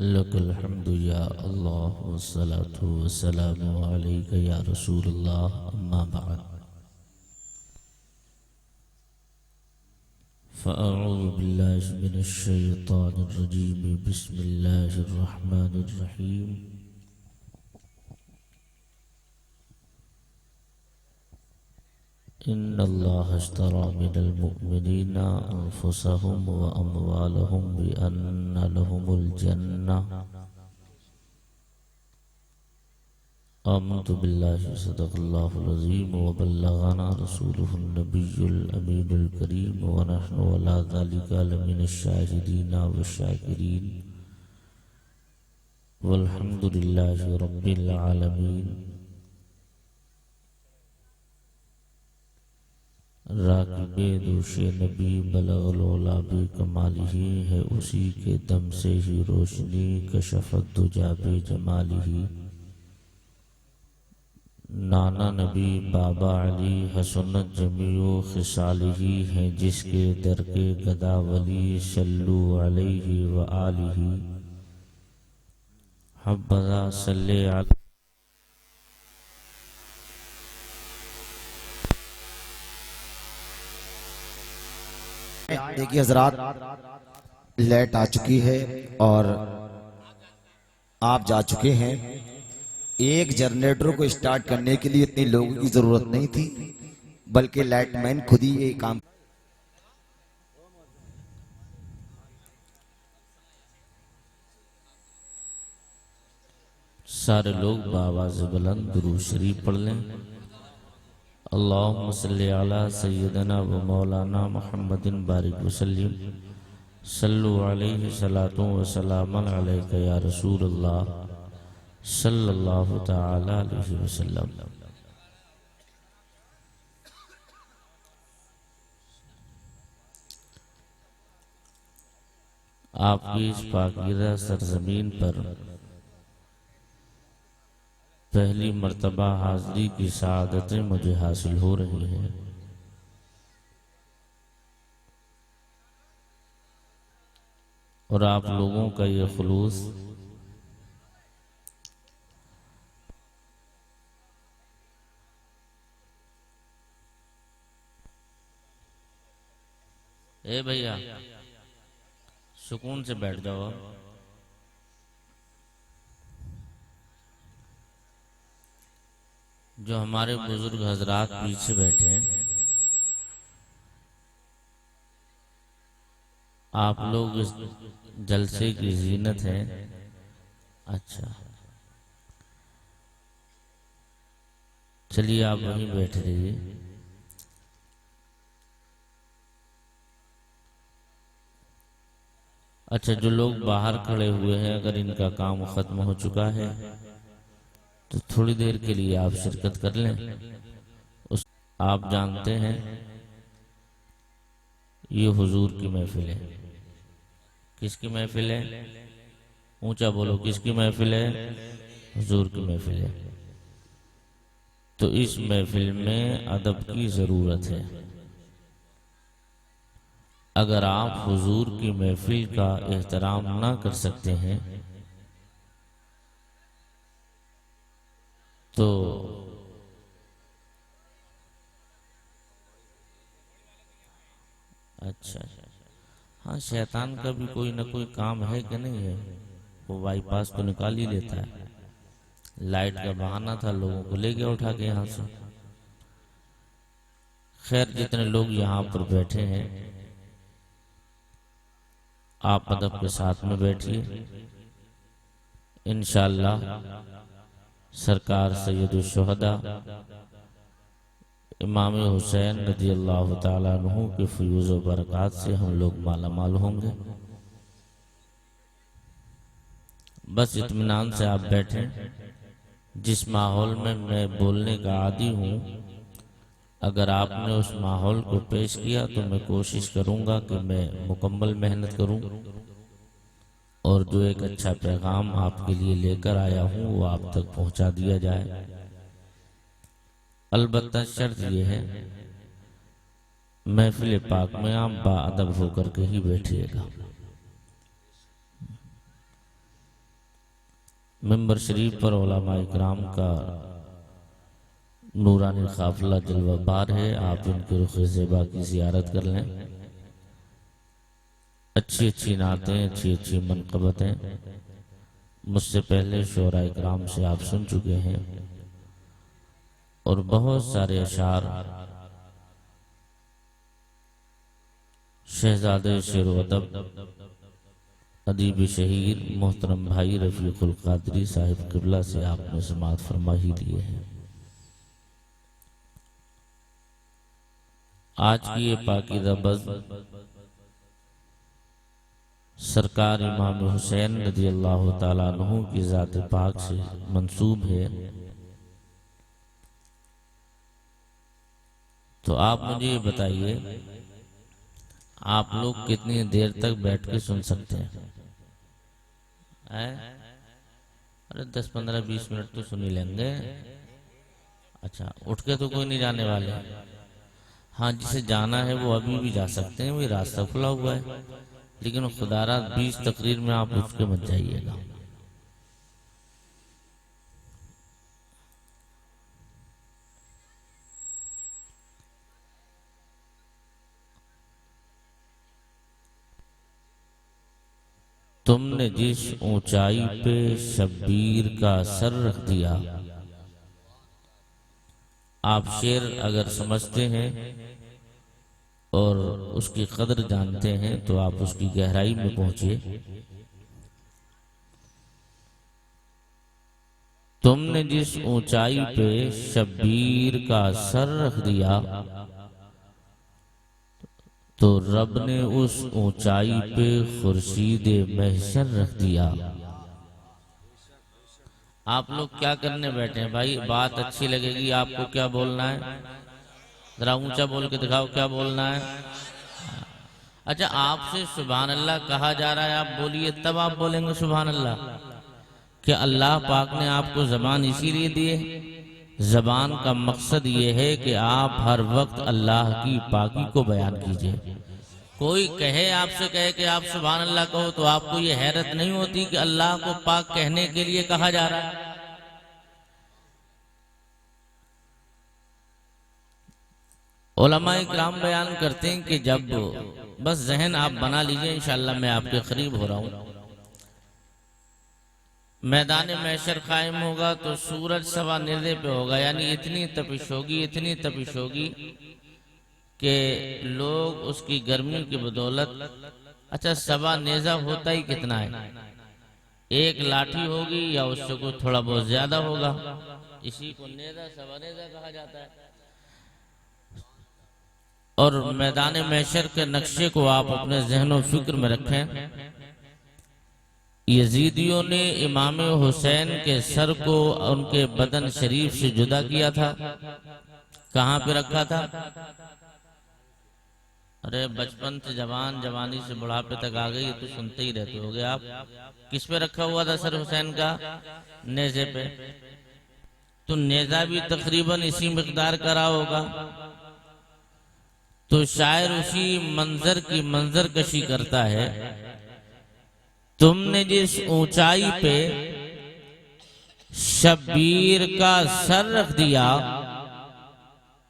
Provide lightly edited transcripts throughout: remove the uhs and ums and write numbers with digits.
लकल हम्दु या अल्लाह वस्सलातु वस्सलामु अलैका या रसूलल्लाह अम्मा बअद फ़अऊज़ु बिल्लाहि मिनश शैतानिर रजीम बिस्मिल्लाहिर रहमानिर रहीम इन्नल्लाह अश्तरा मिनल मुअ्मिनीना अनफुसहुम व अमवालहुम बिअन्ना लहुमुल जन्नह आमन्तु बिल्लाहि सदक़ल्लाहुल अज़ीम व बल्लगना रसूलुहुन नबियुल अमीनुल करीम व नहनु अला ज़ालिका लमिनश शाहिदीन व शाकिरीन वल्हम्दुलिल्लाहि रब्बिल आलमीन। राक़िबे दोषे नबी बलग़ल उला बिकमालिही है उसी के दम से ही रोशनी कशफ़त दुजा बे जमालिही। नाना नबी बाबा अली हसनत जमीओ खिसालिही हैं जिसके दर के गदा वली सल्लु अलैहि व आलिही हब्बज़ा सल्ले अला। देखिए हजरात, लाइट आ चुकी है और आप जा चुके हैं। एक जनरेटर को स्टार्ट करने के लिए इतने लोगों की जरूरत नहीं थी, बल्कि लाइटमैन खुद ही ये काम। सारे लोग बावाज़ बुलंद दुरूद शरीफ पढ़ लें। अल्लाहुम्मा सल्ली अला सय्यदना व मौलाना मुहम्मदिन बारिक वसल्लिम सल्लु अलैहि सलातु व सलामन अलैका या रसूलल्लाह सल्लल्लाहु तआला अलैहि वसल्लम। आपकी इस पाकीज़ा सरजमीन पर पहली मर्तबा हाज़री की सआदतें मुझे हासिल हो रही हैं। और आप लोगों का ये खुलूस ए भैया सुकून से बैठ जाओ। जो हमारे बुजुर्ग हजरात पीछे बैठे हैं, आप लोग इस जलसे की जीनत हैं। अच्छा चलिए आप वहीं बैठ रहिए। अच्छा जो लोग बाहर खड़े हुए हैं, अगर इनका काम खत्म हो चुका है तो थोड़ी देर के लिए आप शिरकत कर लें। उस आप जानते हैं ये हुजूर की महफिल है। किसकी महफिल है? ऊंचा बोलो, किसकी महफिल है? हुजूर की महफिल है। तो इस महफिल में अदब की जरूरत है। अगर आप हुजूर की महफिल का एहतराम ना कर सकते हैं तो अच्छा हाँ, शैतान का भी कोई ना कोई काम है कि नहीं है? वो बाईपास तो निकाल ही लेता है। लाइट का बहाना था, लोगों को ले गया उठा के यहाँ से। खैर जितने लोग यहाँ पर बैठे हैं, आप अदब के साथ में बैठिए। इंशाअल्लाह सरकार सैयदुल शुहदा इमाम हुसैन रज़ियल्लाहु ताला अन्हु के फ़यूज़ व बरक़ात से हम लोग माला माल होंगे। बस इत्मीनान से आप बैठें। जिस माहौल में मैं बोलने का आदी हूँ, अगर आपने उस माहौल को पेश किया तो मैं कोशिश करूँगा कि मैं मुकम्मल मेहनत करूँ और जो एक अच्छा पैगाम आपके लिए लेकर आया हूँ वो आप तक पहुँचा दिया जाए। अलबत्ता शर्त यह है, महफिल पाक में आप बाअदब होकर के ही बैठिएगा। मिंबर शरीफ पर उलमा इकराम का नूरानी काफिला जलवा बार है। आप इनके रुख़ ज़ेबा की ज़ियारत कर लें। अच्छी अच्छी नातें, अच्छी अच्छी मनक़बतें मुझसे पहले शोरा इकराम से आप सुन चुके हैं और बहुत सारे अशार शहजादे शेर व अदब अदीब शहीर मोहतरम भाई रफ़ीक़ुल क़ादरी साहिब क़िबला से आपने समाअत फरमा ही लिए हैं। आज की ये पाकीज़ा बज़्म सरकार इमाम हुसैन रज़ी अल्लाह ताला अन्हु की ज़ात पाक से मंसूब है। तो आप मुझे ये बताइए, आप लोग कितनी देर तक बैठ के सुन सकते हैं? अरे 10-15-20 मिनट तो सुन ही लेंगे। अच्छा, उठ के तो कोई नहीं जाने वाले। हाँ, जिसे जाना है वो अभी भी जा सकते हैं, वही रास्ता खुला हुआ है। लेकिन खुदारा 20 तकरीर में आप उठ के मत जाइएगा। तुमने जिस ऊंचाई पे शब्बीर का सर रख दिया। आप शेर अगर समझते हैं और उसकी कदर जानते हैं तो आप उसकी गहराई में पहुंचिए। तुमने जिस ऊंचाई पे शब्बीर का सर रख दिया तो रब ने उस ऊंचाई पे खुर्शीद महशर रख दिया। आप लोग क्या करने बैठे हैं भाई? बात अच्छी लगेगी आपको। क्या बोलना है? जरा ऊंचा बोल के दिखाओ, क्या बोलना है? अच्छा, आपसे सुभान अल्लाह कहा जा रहा है, आप बोलिए, तब आप बोलेंगे सुभान अल्लाह। क्या अल्लाह पाक ने आपको जबान इसीलिए दी है? जबान का मकसद ये है कि आप हर वक्त अल्लाह की पाकी को बयान कीजिए। कोई कहे, आपसे कहे कि आप सुभान अल्लाह कहो, तो आपको ये हैरत नहीं होती कि अल्लाह को पाक कहने के लिए कहा जा रहा है? उलमा इकराम बयान करते हैं कि जब, बस जहन आप बना लीजिए, इंशाअल्लाह मैं आपके करीब हो रहा हूं। मैदान महशर कायम होगा तो सूरज सवा नेज़े पे होगा, यानी इतनी तपिश होगी, इतनी तपिश होगी कि लोग उसकी गर्मी की बदौलत, अच्छा सवा नेज़ा होता ही कितना है? एक लाठी होगी या उससे कोई थोड़ा बहुत ज्यादा होगा, इसी को नेज़ा सवा नेज़ा कहा जाता है। और मैदान महशर के नक्शे को आप अपने ज़हन फिक्र में रखें। यजीदियों ने इमाम हुसैन के सर को उनके बदन शरीफ से जुदा किया था। कहाँ पे रखा था? अरे बचपन से जवान, जवानी से बुढ़ापे तक आ गई तो सुनते ही रहते होगे आप। किस पे रखा हुआ था सर हुसैन का? नेज़े पे। तो नेज़ा भी तकरीबन इसी मिकदार का रहा होगा। तो शायर उसी मंजर की मंजर कशी करता है। तुमने जिस ऊंचाई पे शब्बीर का सर रख दिया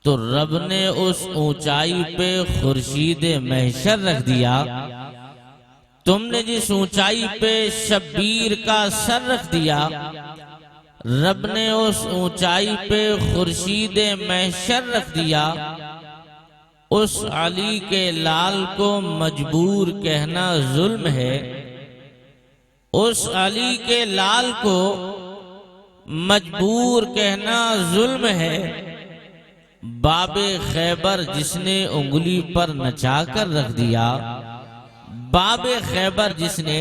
तो रब ने उस ऊंचाई पे खुर्शीद महशर रख दिया। तुमने जिस ऊंचाई पे शब्बीर का सर रख दिया, रब ने उस ऊंचाई पे खुर्शीद महशर रख दिया। उस अली के लाल को मजबूर कहना जुल्म है। उस अली के लाल को मजबूर कहना जुल्म है। बाबे खैबर जिसने उंगली पर नचा कर रख दिया, बाबे खैबर जिसने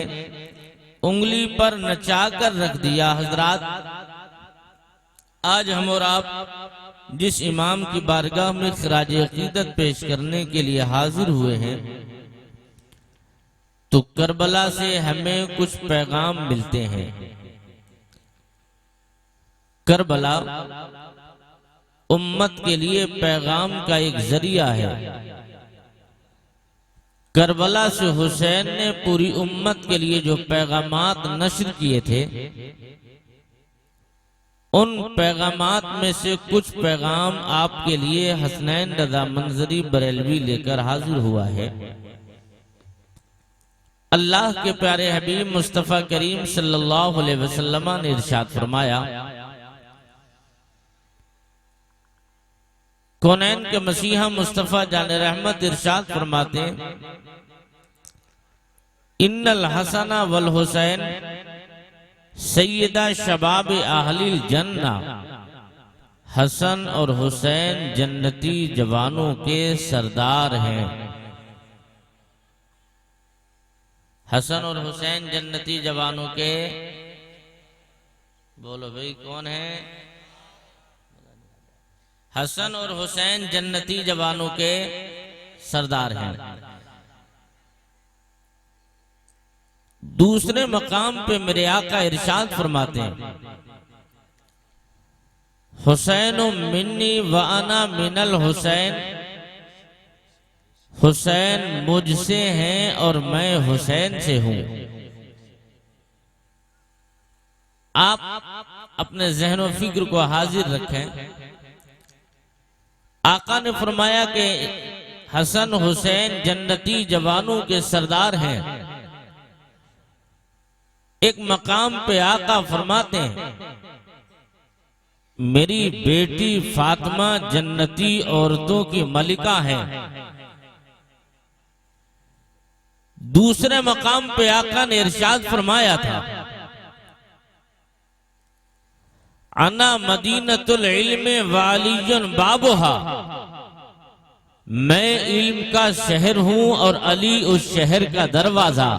उंगली पर नचा कर रख दिया। हजरात, आज हम और आप जिस इमाम की बारगाह में खिराज अकीदत पेश करने के लिए हाजिर हुए हैं, तो करबला से हमें कुछ पैगाम मिलते हैं। करबला उम्मत के लिए पैगाम का एक जरिया है। करबला से हुसैन ने पूरी उम्मत के लिए जो पैगामात नश्र किए थे, उन पैगामात में से कुछ पैगाम आपके लिए हसनैन रज़ा मंजरी बरेलवी लेकर हाजिर हुआ है। अल्लाह के प्यारे हबीब मुस्तफ़ा करीम सल्लल्लाहु अलैहि वसल्लम ने इरशाद फरमाया, कौनैन के मसीहा मुस्तफ़ा जाने रहमत इरशाद फरमाते हैं, इन्नल हसना वल हुसैन सैयदा शबाब अहलिल जन्ना। हसन और हुसैन जन्नती जवानों के सरदार हैं। हसन और हुसैन जन्नती जवानों के, बोलो भाई कौन है? हसन और हुसैन जन्नती जवानों के सरदार हैं। दूसरे मकाम पे मेरे आका इरशाद फरमाते हैं, हुसैन मिन्नी व अना मिनल हुसैन। हुसैन मुझसे हैं और मैं हुसैन से हूं। आप अपने ज़हन व फिक्र को हाजिर रखें। आका ने फरमाया कि हसन हुसैन जन्नती जवानों के सरदार हैं। एक मकाम पे आका फरमाते हैं, मेरी बेटी फातिमा जन्नती औरतों की मलिका है। दूसरे मकाम पे आका ने इरशाद फरमाया था, अना मदीनतुल इल्म वालियुन बाबुहा। मैं इल्म का शहर हूं और अली उस शहर का दरवाजा।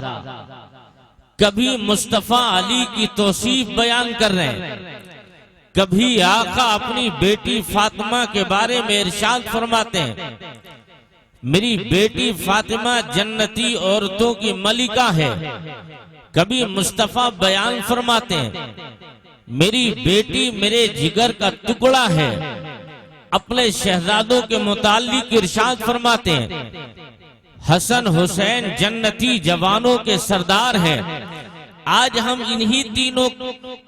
कभी मुस्तफा अली की तौसीफ बयान कर रहे हैं, कभी आका अपनी बेटी फातिमा के बारे में इरशाद फरमाते हैं, मेरी बेटी फातिमा जन्नती औरतों की मलिका है। कभी मुस्तफा बयान फरमाते हैं, मेरी बेटी मेरे जिगर का टुकड़ा है। अपने शहजादों के मुताल्लिक इरशाद फरमाते हैं, हसन हुसैन जन्नती जवानों के सरदार हैं। आज हम इन्हीं तीनों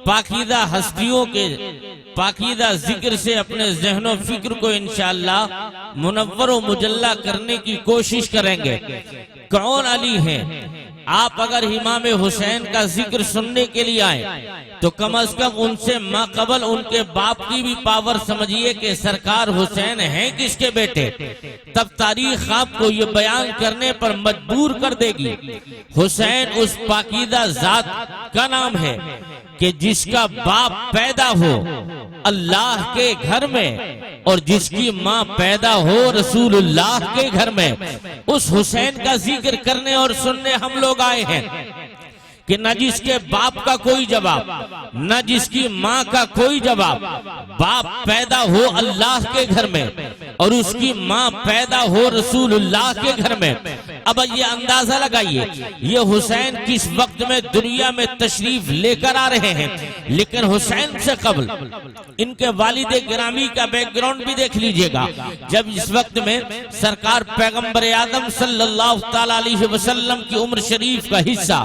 पाकीदा हस्तियों के पाकीदा जिक्र से अपने ज़हनो फिक्र को इंशाअल्लाह मुनव्वर व मुजल्ला करने की कोशिश करेंगे। कौन अली हैं? आप अगर इमाम हुसैन का जिक्र सुनने के लिए आए तो कम से कम उनसे माकबल उनके बाप की भी पावर समझिए कि सरकार हुसैन हैं किसके बेटे। तब तारीख आपको ये बयान करने पर मजबूर कर देगी। हुसैन उस पाकीदा जात का नाम है कि जिसका बाप पैदा हो अल्लाह के घर में और जिसकी माँ पैदा हो रसूलुल्लाह के घर में। उस हुसैन का जिक्र करने और सुनने हम लोग आए हैं कि न जिसके बाप का कोई जवाब, न जिसकी माँ का कोई जवाब, बाप पैदा हो अल्लाह के घर में और उसकी माँ पैदा हो रसूलुल्लाह के घर में। अब ये अंदाजा लगाइए ये हुसैन किस वक्त में दुनिया में तशरीफ लेकर आ रहे हैं। लेकिन हुसैन से कबल इनके वालिद गिरामी का बैकग्राउंड भी देख लीजिएगा। जब इस वक्त में सरकार पैगंबर आदम सल्लल्लाहु तआला अलैहि वसल्लम की उम्र शरीफ का हिस्सा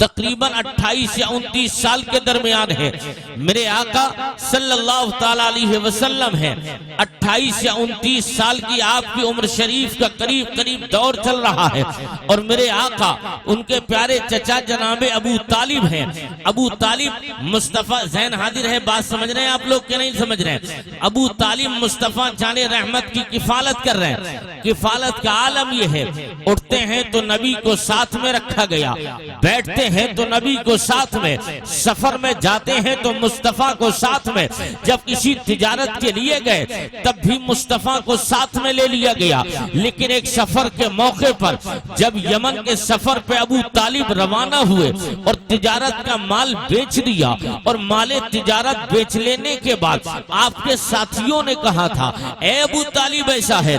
तकरीबन 28 या 29 साल के दरमियान है। मेरे आका सल्लल्लाहु तआला अलैहि वसल्लम है। 28 या 29 साल की आपकी उम्र शरीफ का करीब करीब दौर चल रहा है और मेरे आका उनके प्यारे चचा जनाबे अबू तालिब हैं। अबू तालिब मुस्तफा जैन हाजिर है, बात समझ रहे हैं आप लोग के नहीं समझ रहे हैं? अबू तालिब मुस्तफा जाने रहमत की किफालत कर रहे हैं। किफालत का आलम यह है, उठते हैं तो नबी को साथ में रखा गया, बैठते हैं तो नबी को साथ में, सफर में जाते हैं तो मुस्तफा को साथ में, जब किसी तिजारत के लिए गए तब भी मुस्तफा को साथ में ले लिया गया। लेकिन एक सफर के मौके पर जब यमन के सफर पे अबू तालिब रवाना हुए और तिजारत का माल बेच दिया और माले तिजारत बेच लेने के बाद आपके साथियों ने कहा था, ए अबू तालिब ऐसा है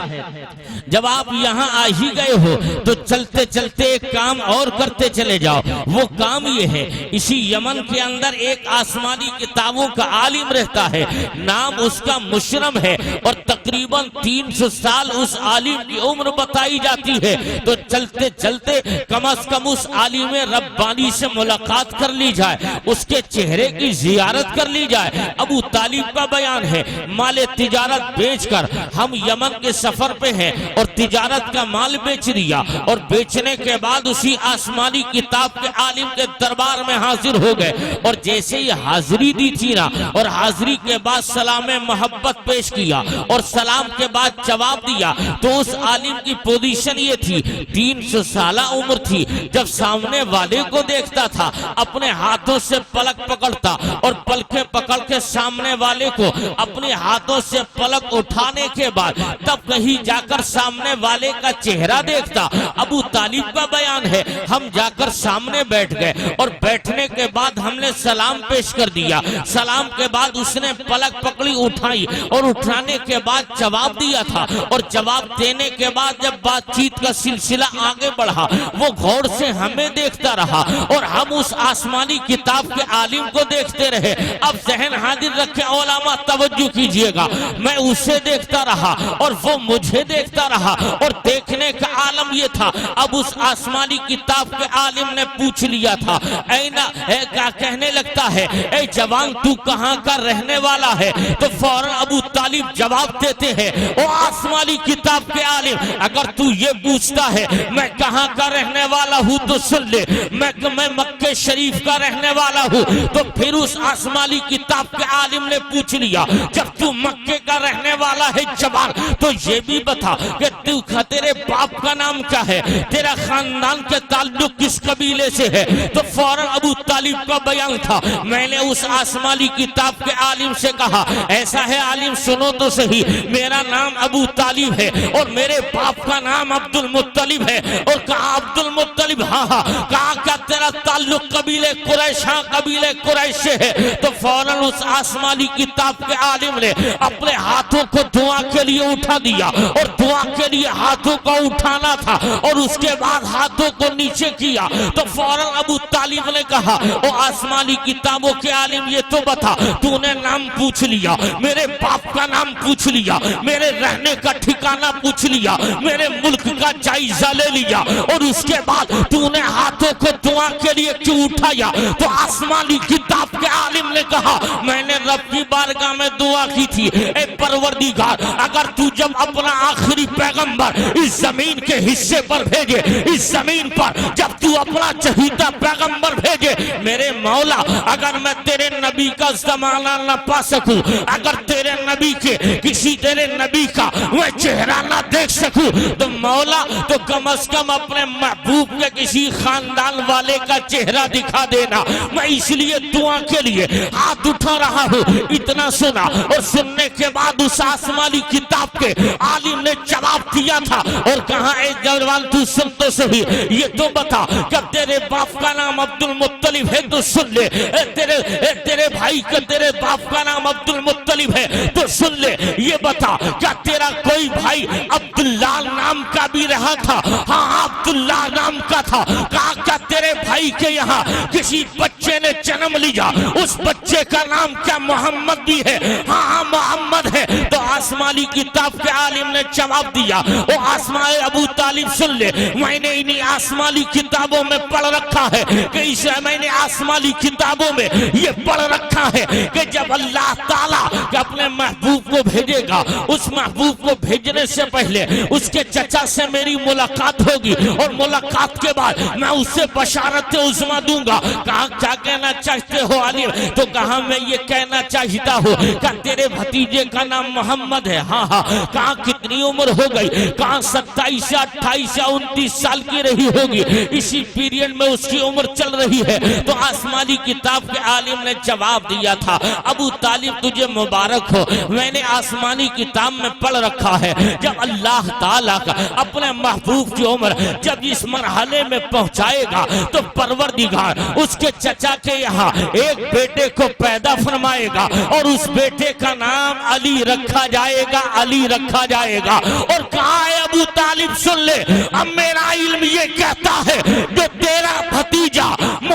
जब आप यहाँ आ ही गए हो तो चलते चलते एक काम और करते चले जाओ। वो काम ये है, इसी यमन के अंदर एक आसमानी किताबों का आलिम रहता है, नाम उसका मुशरम है, और तकरीबन 300 साल उस आलिम की उम्र बताई जाती है। तो चलते चलते कम से कम उस आलिम रब्बानी से मुलाकात कर ली जाए, उसके चेहरे की जियारत कर ली जाए। अबू तालिब का बयान है, माल तिजारत बेचकर हम यमन के सफर पे हैं और तिजारत का माल बेच दिया, और बेचने के बाद उसी आसमानी किताब के आलिम के दरबार में हाजिर हो गए, और जैसे ही हाजिरी दी थी ना, और हाजिरी के बाद सलाम मोहब्बत पेश किया और सलाम के बाद जवाब दिया, तो उस आलिम की पोजीशन ये थी, 300 साल उम्र थी। जब सामने वाले को देखता था अपने हाथों से पलक पकड़ता, और पलकें पकड़ के सामने वाले को अपने हाथों से पलक उठाने के बाद तब कहीं जाकर सामने वाले का चेहरा देखता। अबू तालिब का बयान है, हम जाकर सामने बैठ गए, और बैठने के बाद हमने सलाम पेश कर दिया। सलाम के बाद उसने पलक पकड़ी, उठाई, और उठाने के बाद जवाब दिया था, और जवाब देने के बाद जब बातचीत का सिलसिला आगे बढ़ा, वो गौर से हमें देखता रहा, और हम उस आसमानी किताब के आलिम को देखते रहे। अब जहन हाजिर रखे ओलामा, तवज्जो कीजिएगा, मैं उसे देखता रहा और वो मुझे देखता रहा, और देखने का आलम ये था। अब उस आसमानी किताब के आलिम ने पूछ लिया था, ऐना क्या कहने लगता है, ए जवान तू कहाँ का रहने वाला है? तो फौरन अबू तालिब जवाब देते हैं, ओ आसमानी किताब के आलिम, अगर तू ये पूछता है मैं कहाँ का रहने वाला हूँ तो सुन ले, मैं मक्के शरीफ का रहने वाला हूँ। तो फिर उस आसमानी किताब के आलिम ने पूछ लिया, जब तू मक्के का रहने वाला है जवान, तो ये भी बता कि तू तेरे बाप का नाम क्या है, तेरा खानदान के ताल्लुक किस कबीले से है? तो फौरन अबू तालिब का बयान था, मैंने उस आसमानी किताब के आलिम से कहा, ऐसा है आलिम सुनो तो सही, मेरा नाम अबू तालिब है और मेरे बाप का नाम अब्दुल मुत्तलिब है। और कहा अब्दुल मुत्तलिब? हाँ हाँ। कहा क्या तेरा ताल्लुक कबीले कुरैश, हाँ कबीले कुरैश से है। तो फौरन उस आसमानी किताब के आलिम ने अपने हाथों को दुआ के लिए उठा दिया, और दुआ के लिए हाथों को उठाना था, और उसके बाद हाथों को नीचे किया। तो फौरन अबू तालिब ने कहा, ओ आसमानी किताबों के आलिम ये तो बता, तूने नाम पूछ लिया, मेरे बाप का नाम पूछ लिया, मेरे रहने का ठिकाना पूछ लिया, मेरे मुल्क का जायजा ले लिया, और उसके बाद तूने हाथों को दुआ के लिए क्यों उठाया? तो आसमानी किताब के आलिम ने कहा, मैंने रब की बारगाह में दुआ की थी, ए परवरदिगार, अगर तू जब अपना आखिरी पैगंबर इस जमीन के हिस्से पर भेजे, इस जमीन पर जब तू अपना चहीता पैगंबर भेजे, मेरे मौला, अगर मैं तेरे नबी का जमाना न पा सकूं, अगर तेरे नबी के किसी तेरे नबी का मैं चेहरा न देख सकूं, तो मौला तो कम से कम अपने महबूब के किसी खानदान वाले का चेहरा दिखा देना। मैं इसलिए दुआ के लिए हाथ उठा रहा हूँ। इतना सुना, और सुनने के बाद उस आसमानी किताब के आलिम ने जवाब दिया था, और कहा ए जवान तू सुन तो सही, ये तो बता जब तेरे बाप का नाम अब्दुल मुत्तलिब है तो सुन ले, तेरे भाई का तेरे बाप का नाम अब्दुल मुत्तलिब है तो सुन ले, ये बता क्या तेरा कोई भाई अब्दुल्लाह नाम का भी रहा था? हाँ अब्दुल्लाह नाम का था। कहा क्या तेरे भाई के यहाँ किसी बच्चे ने जन्म लिया, उस बच्चे का नाम क्या मोहम्मद भी है? हाँ हाँ मोहम्मद है। तो आसमानी किताब के आलिम ने जवाब दिया, ओ आसमानी अबू तालिब सुन ले, मैंने इन्हीं आसमानी किताबों में पढ़ रखा है कि इसे मैंने आसमानी किताबों में ये पढ़ रखा है कि जब अल्लाह ताला अपने महबूब को भेजेगा, उस महबूब को भेजने से पहले उसके चचा से मेरी मुलाकात होगी, और मुलाकात के बाद मैं उससे बशारत उज़्मा दूंगा। कहा क्या कहना चाहते हो आलिम? तो कहा मैं ये कहना चाहता हूँ, क्या तेरे भतीजे का नाम मोहम्मद है? हाँ हाँ। कहा कितनी उम्र हो गई? कहा 27 या 28 या 29 साल की रही होगी, इसी पीरियड में उसकी उम्र चल रही है। तो आसमानी किताब के आलिम ने जवाब दिया था, अबू तालिब तुझे मुबारक हो, मैंने आसमानी किताब में पढ़ रखा है जब अल्लाह ताला का अपने महबूब की उम्र जब इस मरहले में पहुंचाएगा, तो परवरदिगार उसके चचा के यहाँ एक बेटे को पैदा फरमाएगा, और उस बेटे का नाम अली रखा जाएगा, अली रखा जाएगा। और कहा है अबू तालिब सुन ले, अब मेरा इल्म ये कहता है जो तेरा भतीजा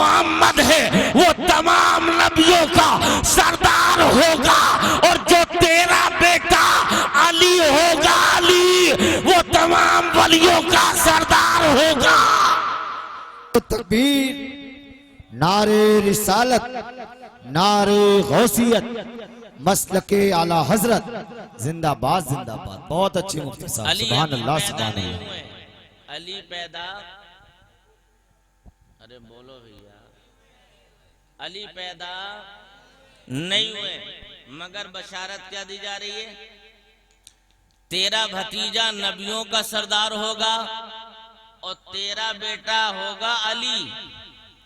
मोहम्मद है वो तमाम नबियों का सरदार होगा, और जो तेरा बेटा अली होगा, अली वो तमाम वलियों का सरदार होगा। तकबीर, नारे रिसालत, नारे गौसियत, मसलके आला हजरत, जिंदाबाद जिंदाबाद। बहुत अच्छी मुफ्ती साहब, सुभान अल्लाह सुभान अल्लाह। अली पैदा, अरे बोलो भैया, अली पैदा नहीं हुए, मगर बशारत क्या दी जा रही है, तेरा भतीजा नबियों का सरदार होगा और तेरा बेटा होगा अली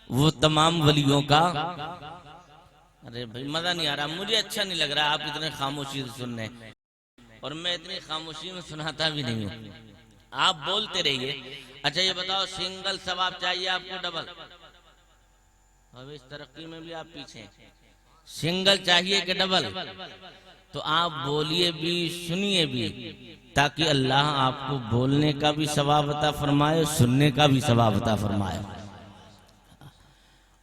वो तमाम वलियों का। अरे भाई मजा नहीं आ रहा, मुझे अच्छा नहीं लग रहा आप इतने खामोशी से सुन रहे हैं, और मैं इतनी खामोशी में सुनाता भी नहीं हूँ, आप बोलते रहिए। अच्छा ये बताओ, सिंगल सवाब चाहिए आपको डबल? अब इस तरक्की में भी आप पीछे, सिंगल चाहिए कि डबल? तो आप बोलिए भी, सुनिए भी, ताकि अल्लाह आपको बोलने का भी सवाब अता फरमाए, सुनने का भी सवाब अता फरमाए।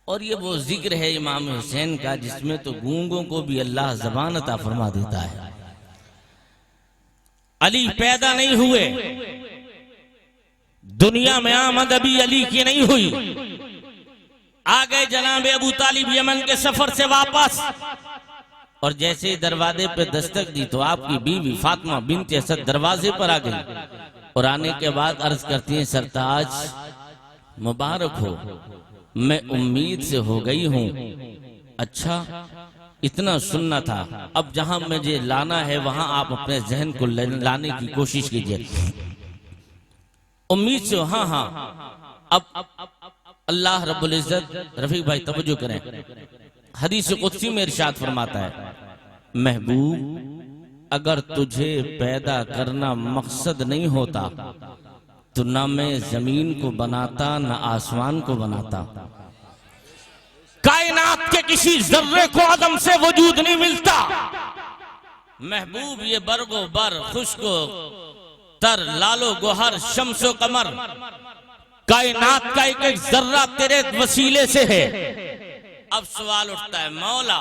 और ये वो जिक्र है इमाम हुसैन का जिसमें तो गूंगों को भी अल्लाह ज़बान अता फरमा देता है। अली पैदा नहीं हुए, दुनिया में आमद अभी अली की नहीं हुई। आ गए जनाब अबू तालिब यमन के सफर से वापस, और जैसे ही दरवाजे पे दस्तक दी तो आपकी बीवी फातिमा बिन्त असद दरवाजे पर आ गई, और आने के बाद अर्ज करती हैं, सरताज मुबारक हो, मैं उम्मीद से हो गई हूं। अच्छा इतना सुनना था, अब जहां मुझे लाना है वहां आप अपने जहन को लाने की कोशिश कीजिए। उम्मीद से, हाँ हाँ। अब अल्लाह रब्बुल इज्जत, रफीक भाई तवज्जो करें, हदीस कुदसी में इरशाद फरमाता है, महबूब अगर तुझे पैदा करना मकसद नहीं होता तो ना मैं जमीन को बनाता ना आसमान को बनाता। कायनात के किसी जर्रे को आदम से वजूद नहीं मिलता। महबूब ये बरगो बर, खुशको तर, लालो गोहर, शम्सो कमर, कायनात का एक एक जर्रा तेरे वसीले से है। अब सवाल उठता है, मौला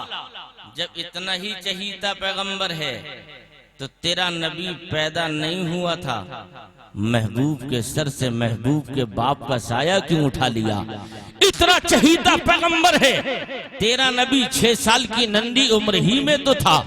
जब इतना ही चहीता पैगंबर है तो तेरा नबी पैदा नहीं हुआ था, महबूब के सर से महबूब के बाप का साया क्यों उठा लिया? इतना चहीता पैगंबर है, तेरा नबी 6 साल की नन्ही उम्र ही में तो था,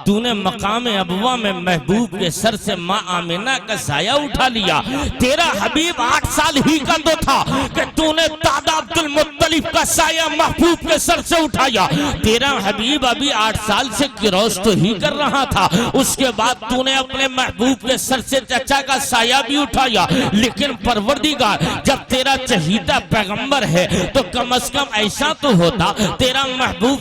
तूने मकाम अबवा में महबूब के सर से माँ आमिना का साया उठा लिया। तेरा हबीब 8 साल ही का तो था कि तूने दादा अब्दुल मुत्तलिब का साया महबूब के सर से उठाया। तेरा हबीब अभी 8 साल से किरोस तो ही कर रहा था, उसके बाद तूने अपने महबूब के सर से चचा का साया भी उठाया। लेकिन परवरदिगार जब तेरा चहीता पैगंबर है तो कम से कम ऐसा तो होता, तेरा महबूब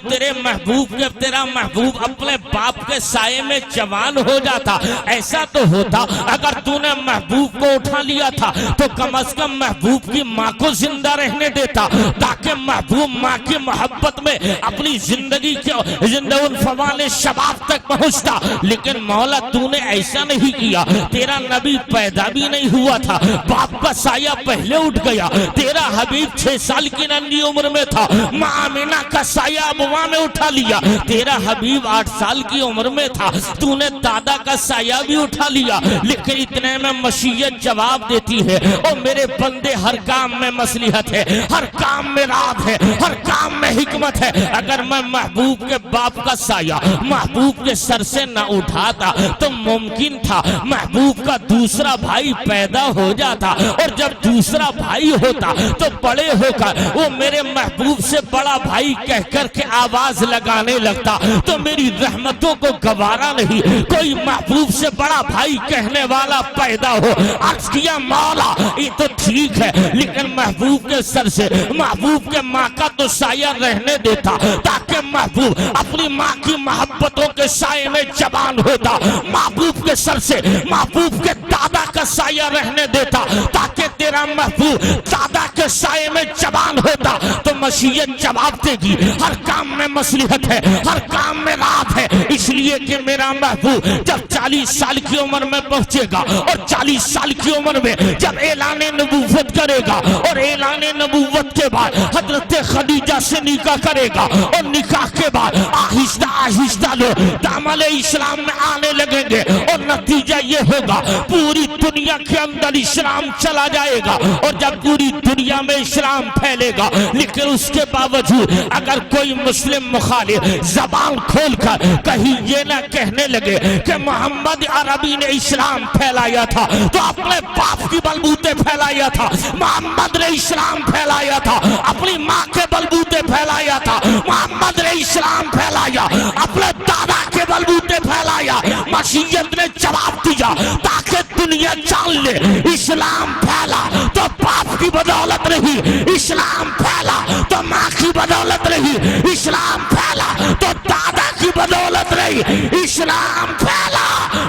अपने बाप के साये में जवान हो जाता। ऐसा तो होता अगर तूने महबूब को उठा लिया था तो कम से कम महबूब की माँ को जिंदा रहने देता, ताकि महबूब माँ की मोहब्बत में अपनी जिंदगी के जिंदगी फवाने शबाब तक पहुंचता। लेकिन मौला तूने ऐसा नहीं किया, तेरा नबी पैदा भी नहीं हुआ था, बाप का साया पहले उठ गया। तेरा हबीब 6 साल की नन्ही उम्र में था, माँ आमिना का साया अबवा में उठा लिया। तेरा हबीब 8 साल की उम्र में था, तूने दादा का साया भी उठा लिया। लेकिन इतने में मशीयत जवाब देती है, और मेरे बंदे हर काम में मसलिहत है, हर काम में राज है, हर काम में हिकमत है। अगर मैं महबूब के बाप का साया महबूब के सर से न उठाता तो मुमकिन था महबूब का दूसरा भाई पैदा हो जाता, और जब दूसरा भाई होता तो बड़े होकर वो मेरे महबूब से बड़ा भाई कह कर के आवाज लगाने लगता, तो मेरी रहमतों को गवारा नहीं कोई महबूब से बड़ा भाई कहने वाला पैदा हो। अर्ज किया, मौला ये तो ठीक है, लेकिन महबूब के सर से महबूब के माँ का तो साया रहने देता, ताकि महबूब अपनी माँ की मोहब्बतों के साये में जवान होता। महबूब के सर से महबूब के दादा का साया रहने देता, ताकि तेरा महबूब दादा के के साए में जवान होता तो मसीहत जवाब देगी। हर काम में मसलिहत है, हर काम में राहत है, इसलिए कि मेरा महबूब जब 40 साल की उम्र में पहुंचेगा और 40 साल की उम्र में जब ऐलान नबूवत करेगा और ऐलान नबूवत के बाद हजरत खदीजा से निकाह करेगा और निकाह के बाद आहिस्ता आहिस्ता लोग दामन इस्लाम में आने लगेंगे और नतीजा ये होगा पूरी दुनिया के अंदर इस्लाम चला जाएगा। और जब पूरी दुनिया में इस्लाम फैलेगा, लेकिन उसके बावजूद अगर कोई मुस्लिम मुखालिफ जबान खोलकर कहीं ये ना कहने लगे कि मोहम्मद अरबी ने इस्लाम फैलाया था, तो अपने बाप की बलबूते फैलाया था। मोहम्मद ने इस्लाम फैलाया था, अपनी माँ के बलबूते फैलाया था। मोहम्मद ने इस्लाम फैलाया, अपने दादा के बलबूते फैलाया। मसीहत ने जवाब दिया ताकि दुनिया जान ले इस्लाम फैला तो बाप की बदौलत नहीं, इस्लाम फैला तो माँ की बदौलत नहीं, इस्लाम फैला तो दादा की बदौलत नहीं, इस्लाम फैला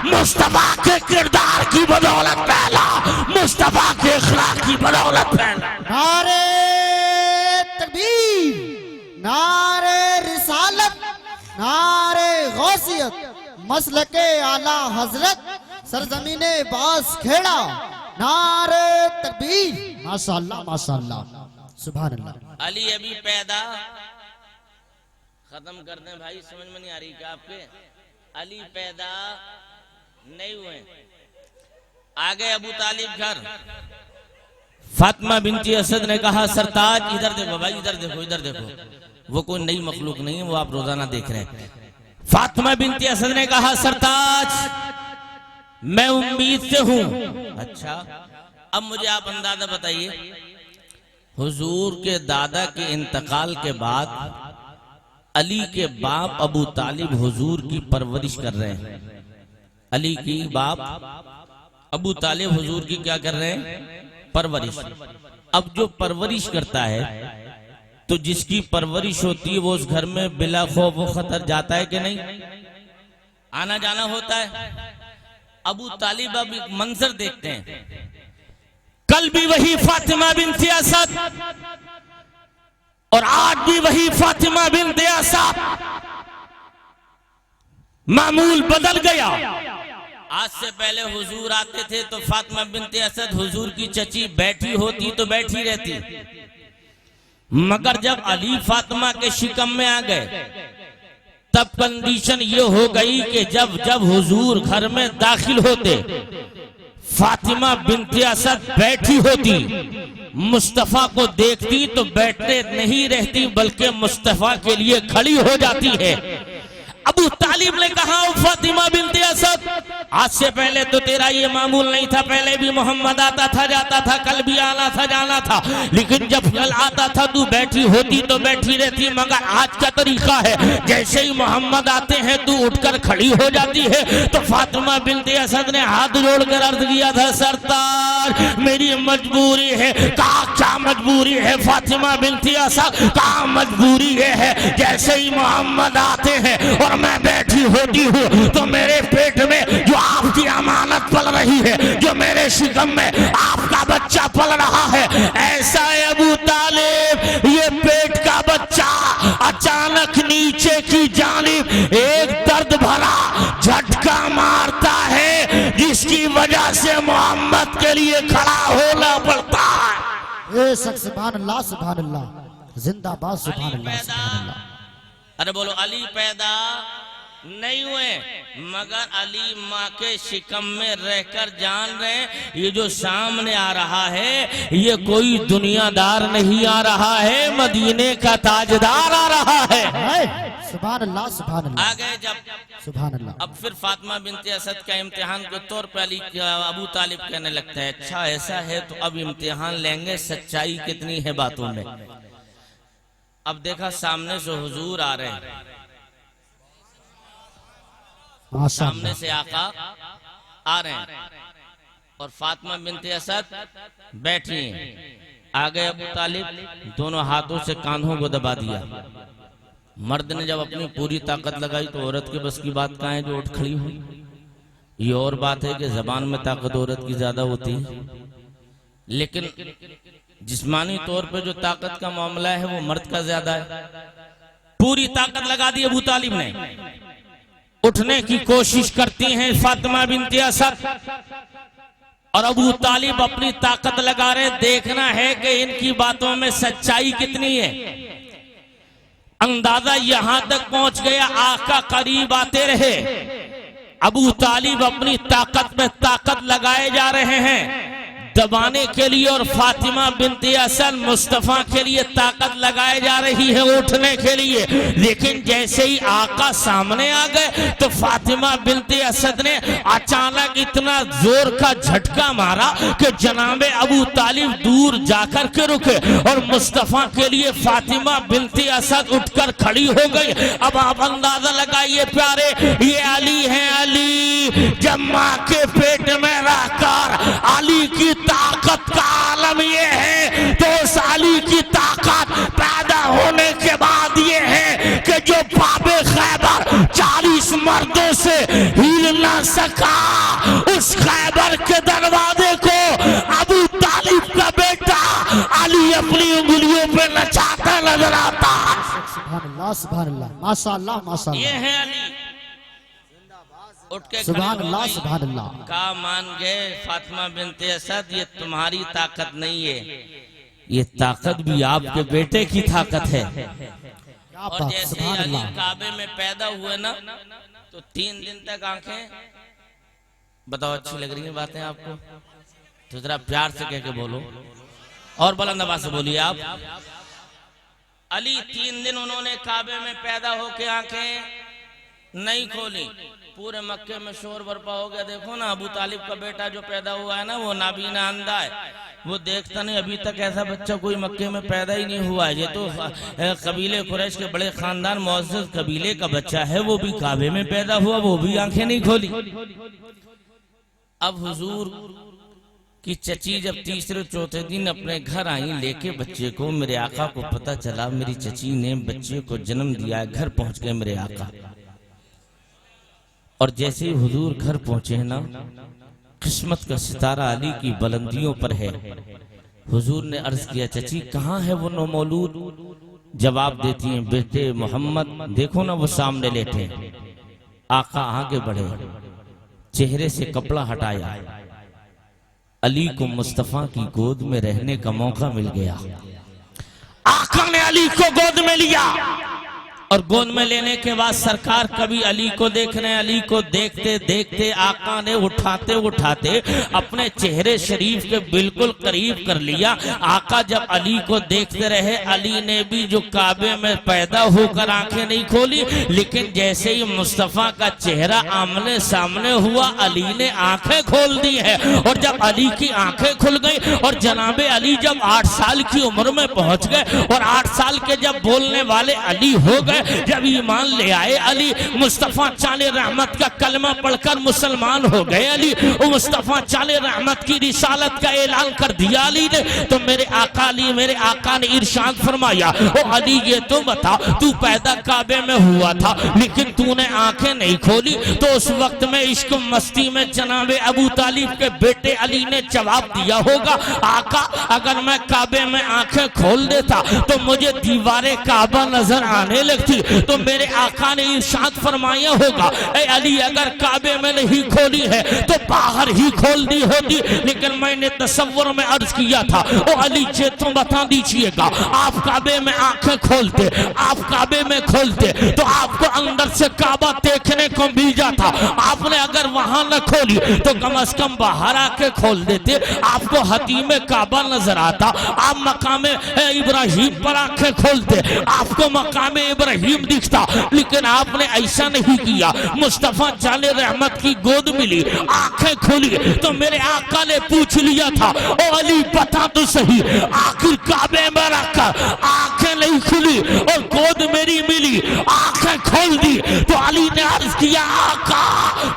मुस्तफा के किरदार की बदौलत फैला, मुस्तफा के अखलाक की बदौलत फैला। नारे तकबीर, नारे रिसालत, नारे गौसियत, मसलके आला हजरत, सरजमीने बास खेड़ा, नारे तकबीर। माशाअल्लाह माशाअल्लाह, सुभान अल्लाह। अली अभी पैदा खत्म कर दें भाई, समझ में नहीं आ रही क्या आपके? अली पैदा नहीं हुए, आगे अबू तालिब घर। फातिमा बिनती असद ने कहा सरताज इधर देखो भाई, इधर देखो, इधर देखो, वो कोई नई मखलूक नहीं है, वो आप रोजाना देख रहे हैं। फातिमा बिनती असद ने कहा सरताज मैं उम्मीद से हूं। अच्छा, अब मुझे आप अंदाजा बताइए, हुजूर के दादा के इंतकाल के बाद अली के बाप अबू तालिब हुजूर की परवरिश कर रहे हैं। अली की बाप अबू तालिब हुजूर की क्या कर रहे हैं? परवरिश। अब जो परवरिश करता है तो जिसकी परवरिश होती है वो उस घर में बिला खौफ व खतर जाता है कि नहीं? आना जाना होता है। अबू तालिब अब एक मंजर देखते हैं, कल भी वही फातिमा बिनती असद और आज भी वही फातिमा बिनती असद, मामूल बदल गया। आज से पहले हुजूर आते थे तो फातिमा बिनती असद हुजूर की चची बैठी होती तो बैठी रहती, मगर जब अली फातिमा के शिकम में आ गए तब कंडीशन ये हो गई कि जब जब हुजूर घर में दाखिल होते फातिमा बिनती असद बैठी होती, मुस्तफा को देखती तो बैठने नहीं रहती बल्कि मुस्तफा के लिए खड़ी हो जाती है। अबू तालिब ने कहा फातिमा बिनती असद, आज से पहले तो तेरा ये मामूल नहीं था, पहले भी मोहम्मद आता था जाता था, कल भी आना था जाना था, लेकिन जब कल आता था तू बैठी होती तो बैठी रहती, मगर आज का तरीका है जैसे ही मोहम्मद आते हैं तू उठकर खड़ी हो जाती है। तो फातिमा बिनती असद ने हाथ जोड़कर अर्ज किया था सरदार मेरी मजबूरी है। कहा क्या मजबूरी है फातिमा बिनती असद? कहा मजबूरी है जैसे ही मोहम्मद आते हैं और मैं बैठी होती हूँ तो मेरे पेट में जो आपकी अमानत पल रही है, जो मेरे शिकम में आपका बच्चा पल रहा है, ऐसा है अबू तालिब ये पेट का बच्चा अचानक नीचे की जानिब एक दर्द भरा झटका मारता है जिसकी वजह से मोहम्मद के लिए खड़ा होना पड़ता है। ए शख्स सुभान अल्लाह, सुभान अल्लाह, जिंदाबाद, सुभान अल्लाह, सुभान अल्लाह। अरे बोलो अली पैदा नहीं हुए, मगर अली माँ के शिकम में रहकर जान रहे ये जो सामने आ रहा है ये कोई दुनियादार नहीं आ रहा है, मदीने का ताजदार आ रहा है। सुभान अल्लाह, सुभान अल्लाह। आ गए जब सुभान अल्लाह। अब फिर फातिमा बिनती असद का इम्तिहान के तौर पर अली अबू तालिब कहने लगता है अच्छा ऐसा है तो अब इम्तिहान लेंगे सच्चाई कितनी है बातों में। अब देखा सामने से हुजूर आ रहे हैं, सामने से आका आ रहे हैं और फातिमा बिनती असद बैठी हैं। आ गए अबू तालिब, दोनों हाथों से कांधों को दबा दिया। मर्द ने जब अपनी पूरी ताकत लगाई तो औरत के बस की बात कहाँ है जो उठ खड़ी हुई। ये और बात है कि जबान में ताकत औरत की ज्यादा होती है, लेकिन जिस्मानी तौर पे जो ताकत का मामला है वो मर्द का ज्यादा है। पूरी ताकत लगा दी अबू तालिब ने, उठने की कोशिश करती हैं फातिमा बिनते असद, और अबू तालिब अपनी ताकत लगा रहे। देखना है कि इनकी बातों में सच्चाई कितनी है। अंदाजा यहां तक पहुंच गया, आका करीब आते रहे, अबू तालिब अपनी ताकत में ताकत लगाए जा रहे हैं दबाने के लिए, और फातिमा बिनते असद मुस्तफा के लिए ताकत लगाए जा रही है उठने के लिए। लेकिन जैसे ही आका सामने आ गए तो फातिमा बिनते असद ने अचानक इतना जोर का झटका मारा कि जनाबे अबू तालिब दूर जाकर के रुके, और मुस्तफा के लिए फातिमा बिनते असद उठकर खड़ी हो गई। अब आप अंदाजा लगाइए प्यारे, ये अली है अली। जब माँ के पेट में रहकर अली की ताकत का आलम ये है, तो उस अली की ताकत पैदा होने के बाद ये है कि जो बाबे खैबर 40 मर्दों से हिल ना सका, उस खैबर के दरवाजे को अबू तालिब का बेटा अली अपनी उंगलियों पे नचाता नजर आता। सुभान अल्लाह, माशाअल्लाह माशाअल्लाह। ये है अली। उठ के सुभान अल्लाह सुभान अल्लाह। का मान गए फातिमा बिनते असद, ये तुम्हारी ताकत नहीं है, ये ताकत भी आपके बेटे की ताकत है। और जैसे ही अली काबे में पैदा हुए ना, तो 3 दिन तक आंखें, बताओ अच्छी लग रही है बातें आपको? तो जरा प्यार से कह के बोलो, और बुलंद आवाज से बोलिए आप। अली 3 दिन उन्होंने काबे में पैदा होके आंखें नहीं खोली। पूरे मक्के में शोर बरपा हो गया। देखो ना, अबू तालिब का बेटा जो पैदा हुआ है ना, वो नाबीना अंधा है, वो देखता नहीं। अभी तक ऐसा बच्चा कोई मक्के में पैदा ही नहीं हुआ है। ये तो कबीले कुरैश के बड़े खानदान मुअज़्ज़ज़ कबीले का बच्चा है, वो भी काबे में पैदा हुआ, वो भी आंखें नहीं खोली। अब हुजूर की चची जब तीसरे चौथे दिन अपने घर आई लेके बच्चे को, मेरे आका को पता चला मेरी चची ने बच्चे को जन्म दिया है। घर पहुंच गए मेरे आका, और जैसे ही हुजूर घर पहुंचे ना, किस्मत का सितारा अली की बुलंदियों पर है। हुजूर ने अर्ज किया, चची कहाँ है वो नौमौलूद? जवाब देती हैं, बेटे मोहम्मद देखो ना वो सामने लेटे। आका आगे बढ़े, चेहरे से कपड़ा हटाया, अली को मुस्तफा की गोद में रहने का मौका मिल गया। आका ने अली को गोद में लिया, और गोद में लेने के बाद सरकार कभी अली को देख रहे हैं, अली को देखते देखते आका ने उठाते उठाते अपने चेहरे शरीफ के बिल्कुल करीब कर लिया। आका जब अली को देखते रहे, अली ने भी जो काबे में पैदा होकर आंखें नहीं खोली, लेकिन जैसे ही मुस्तफा का चेहरा आमने सामने हुआ, अली ने आंखें खोल दी है। और जब अली की आंखें खुल गई, और जनाबे अली जब 8 साल की उम्र में पहुंच गए, और 8 साल के जब बोलने वाले अली हो गए, जब ईमान ले आए अली, मुस्तफा चाले रहमत का कलमा पढ़कर मुसलमान हो गए अली, मुस्तफा चाले रहमत की रिसालत का ऐलान कर दिया अली ने, तो मेरे आका ने इरशाद फरमाया, ओ अली ये तो बता, तू पैदा काबे में हुआ था लेकिन तूने आंखें नहीं खोली। तो उस वक्त में इश्क मस्ती में जनाबे अबू तालिब के बेटे अली ने जवाब दिया होगा, आका अगर मैं काबे में आंखें खोल देता तो मुझे दीवारे काबा नजर आने लगती। तो मेरे आका ने इरशाद फरमाया होगा, ए अली अगर काबे में नहीं खोली है तो बाहर ही खोल दी होती। लेकिन मैंने तसव्वुर में अर्ज किया था, ओ अली जे तो बता दीजिएगा, आप काबे में आंखें खोलते, आप काबे में खोलते तो आपको अंदर से काबा देखने को मिल जाता। आपने अगर वहां न खोली तो कम अज कम बाहर आके खोल देते, आपको हतीम काबा नजर आता। आप मकामे इब्राहिम पर आंखें खोलते, आपको मकामे इब्राहिम दिखता, लेकिन आपने ऐसा नहीं किया। मुस्तफा जाले रहमत की गोद मिली, आंखें खुली, तो मेरे आका ने पूछ लिया था, ओ अली बता तो सही, आखिर काबे में रखकर आंखें नहीं खुली और गोद मेरी मिली, आंखें खोल दी। तो अली ने अर्ज किया, आका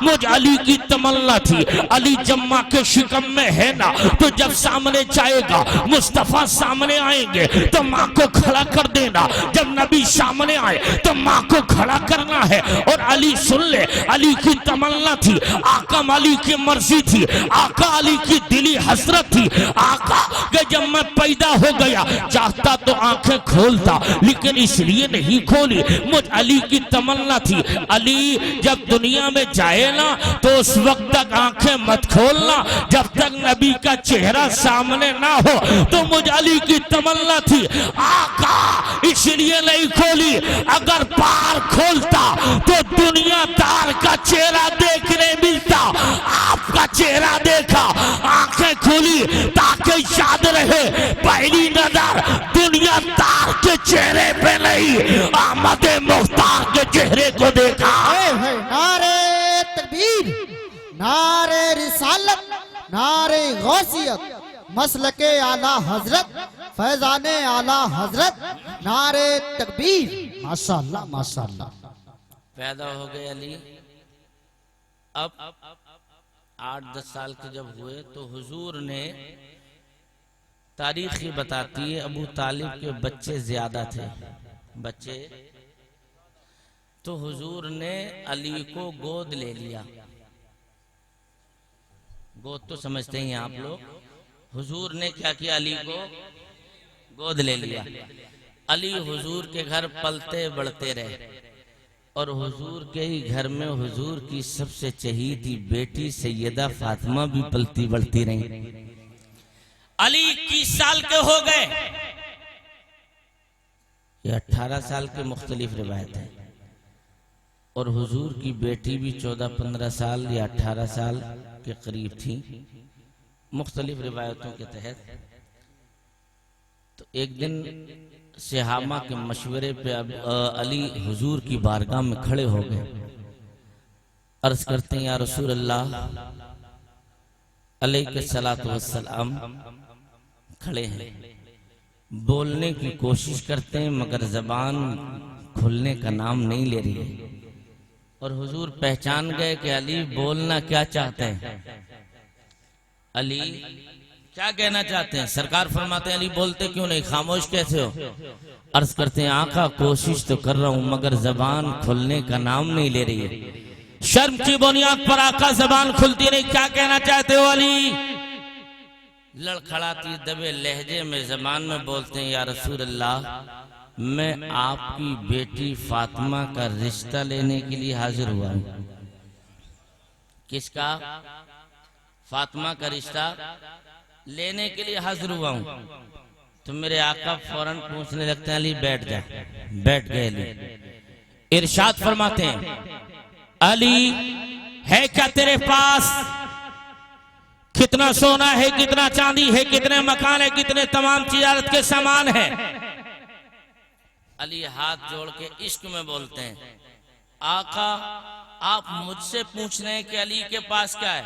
मुझ अली की तमन्ना थी, अली जम्मा के शिकम में है ना, तो जब सामने जाएगा मुस्तफा सामने आएंगे तो माँ को खड़ा कर देना, जब नबी सामने आए तो माँ को खड़ा करना है। और अली सुन ले, अली की तमन्ना थी, आका अली की मर्जी थी, आका अली की दिली हसरत थी, आका के जब मैं पैदा हो गया चाहता तो आंखें खोलता, लेकिन इसलिए नहीं खोली, मुझ अली की तमन्ना थी, अली जब दुनिया में जाए ना तो उस वक्त तक आंखें मत खोलना जब तक नबी का चेहरा सामने ना हो, तो मुझ अली की तमन्ना थी, आका इसलिए नहीं खोली, अगर पार खोलता तो दुनिया तार का चेहरा देखने मिलता, आपका चेहरा देखा, आंखें खोली ताकि याद रहे पहली नजर दुनिया तार के चेहरे पे नहीं, अहमद मुख्तार के चेहरे को देखा। नारे तकबीर, नारे रिसालत, नारे गौसियत, मसलके आला हजरत, फैजाने आला हजरत, नारे तकबीर। माशाअल्लाह माशाअल्लाह। पैदा हो गए अली, अब 8-10 साल के जब हुए तो हुजूर ने, तारीख ही बताती है अबू तालिब के बच्चे ज्यादा थे, बच्चे, तो हुजूर ने अली को गोद ले लिया। गोद तो समझते हैं आप लोग, हुजूर ने क्या किया, अली को गोद ले लिया। अली हुजूर के घर पलते बढ़ते रहे और हुजूर के ही घर में हुजूर की सबसे चहीती बेटी सैयदा फातिमा भी पलती बढ़ती रही। अली 21 साल के हो गए, ये 18 साल के मुख्तलिफ रिवायत है, और हुजूर की बेटी भी 14-15 साल या 18 साल के करीब थी, मुख्तलिफ रिवायतों के तहत। तो एक दिन सहाबा के मशवरे पे अली हुजूर की बारगाह में खड़े हो गए, अर्ज करते हैं या रसूल अल्लाह अलैहिस्सलातु वस्सलाम, खड़े हैं, बोलने की कोशिश करते हैं मगर जबान खुलने का नाम नहीं ले रही है, और हुजूर पहचान गए कि अली बोलना क्या चाहते हैं, अली क्या कहना चाहते हैं। सरकार फरमाते हैं अली बोलते क्यों नहीं, खामोश कैसे हो। अर्ज करते हैं आका कोशिश तो कर रहा हूं मगर जबान खुलने का नाम नहीं ले रही है। शर्म की बुनियाद पर आका जबान खुलती नहीं, क्या कहना चाहते हो अली। लड़खड़ाती दबे लहजे में जबान में बोलते हैं या रसूल अल्लाह मैं आपकी बेटी फातिमा का रिश्ता लेने के लिए हाजिर हुआ हूं। किसका, फातिमा का रिश्ता लेने के लिए हाजिर हुआ हूं। तो मेरे आका फौरन पूछने लगते हैं अली बैठ जा, बैठ गए अली। इरशाद फरमाते हैं अली है क्या तेरे पास, कितना सोना है, कितना चांदी है, कितने मकान है, कितने तमाम तिजारत के सामान है। अली हाथ जोड़ के इश्क में बोलते हैं आका आप मुझसे पूछ रहे हैं कि अली के पास क्या है।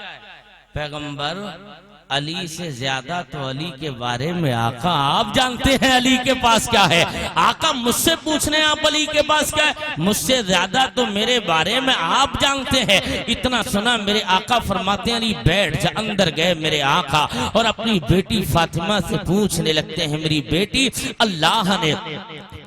पैगंबर अली से ज्यादा तो अली के बारे में आका आप जानते हैं अली के पास क्या है। आका मुझसे पूछ रहे हैं आप अली के पास क्या है, मुझसे ज्यादा तो मेरे बारे में आप जानते हैं। इतना सुना मेरे आका फरमाते हैं अली बैठ जा। अंदर गए मेरे आका और अपनी बेटी फातिमा से पूछने लगते हैं मेरी बेटी अल्लाह ने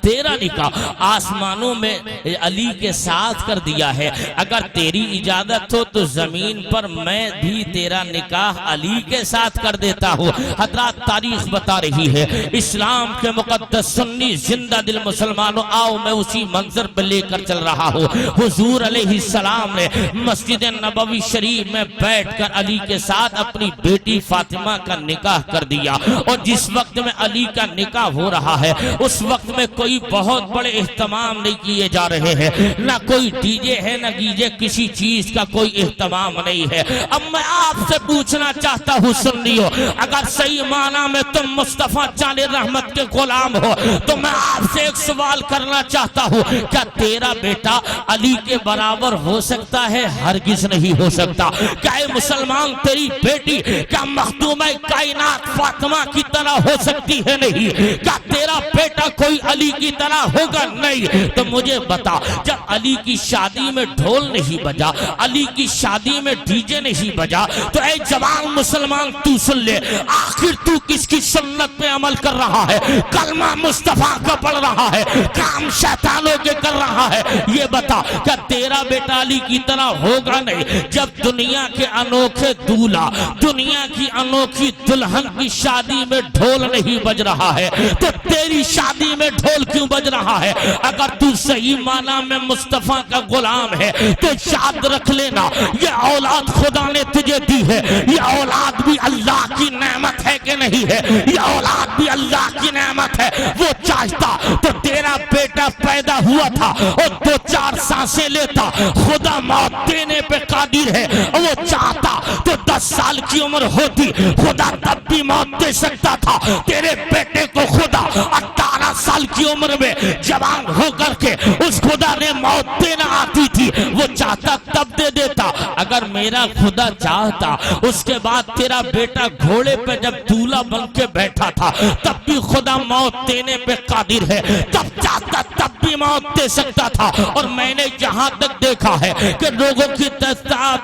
तेरा निकाह आसमानों में अली के साथ कर दिया है, अगर तेरी इजाजत हो तो जमीन पर मैं भी तेरा निकाह अली के साथ कर देता हूँ। हजरात तारीख बता रही है इस्लाम के मुकद्दस सुन्नी जिंदा दिल मुसलमानों आओ मैं उसी मंजर पे लेकर चल रहा हूँ। हुजूर अलैहिस्सलाम ने मस्जिद नबवी शरीफ में बैठकर अली के साथ अपनी बेटी फातिमा का निकाह कर दिया। और जिस वक्त में अली का निकाह हो रहा है उस वक्त में कोई बहुत बड़े एहतमाम नहीं किए जा रहे हैं, ना कोई डीजे है ना गीजे, किसी चीज का कोई एहतमाम नहीं है। अब मैं आपसे पूछना चाहता हूँ सुन लियो, अगर सही माना में तुम मुस्तफा जाने रहमत के गुलाम हो तो मैं आपसे एक सवाल करना चाहता हूँ, क्या तेरा बेटा अली के बराबर हो सकता है? हरगिज नहीं हो सकता। क्या मुसलमान तेरी बेटी क्या मखदूम कायनात फातिमा की तरह हो सकती है? नहीं। क्या तेरा बेटा कोई अली की की तरह होगा? नहीं। तो मुझे बता, जब अली की शादी में ढोल नहीं बजा, अली की शादी में डीजे नहीं बजा, तो ऐ जवान मुसलमान तू सुन ले, आखिर तू किसकी सुन्नत पे अमल कर रहा है? कलमा मुस्तफा का पढ़ रहा है, काम शैतानों के कर रहा है? ये बता, क्या तेरा बेटा अली की तरह होगा? नहीं। जब दुनिया के अनोखे दूल्हा, दुनिया की अनोखी दुल्हन की शादी में ढोल नहीं बज रहा है, तो तेरी शादी में ढोल क्यों बज रहा है? अगर तू सही माना में मुस्तफा का गुलाम है तो याद रख लेना, ये औलाद खुदा ने तुझे दी है, ये औलाद भी अल्लाह की नेमत है कि नहीं है? ये औलाद भी अल्लाह की नेमत है। वो चाहता तो तेरा बेटा पैदा हुआ था और 2-4 सांसें लेता, खुदा मौत देने पे कादिर है। वो चाहता तो 10 साल की उम्र होती, खुदा तब भी मौत दे सकता था। तेरे बेटे को खुदा 18 साल की उम्र में जवान होकर के उस खुदा ने मौत देना आती थी, वो चाहता तब दे देता। अगर मेरा खुदा चाहता, उसके बाद तेरा बेटा घोड़े पे जब दूल्हा बन के बैठा था तब भी खुदा मौत देने पे कादिर है। तब चाहता तब भी मौत दे सकता था। और मैंने जहां तक देखा है कि लोगों की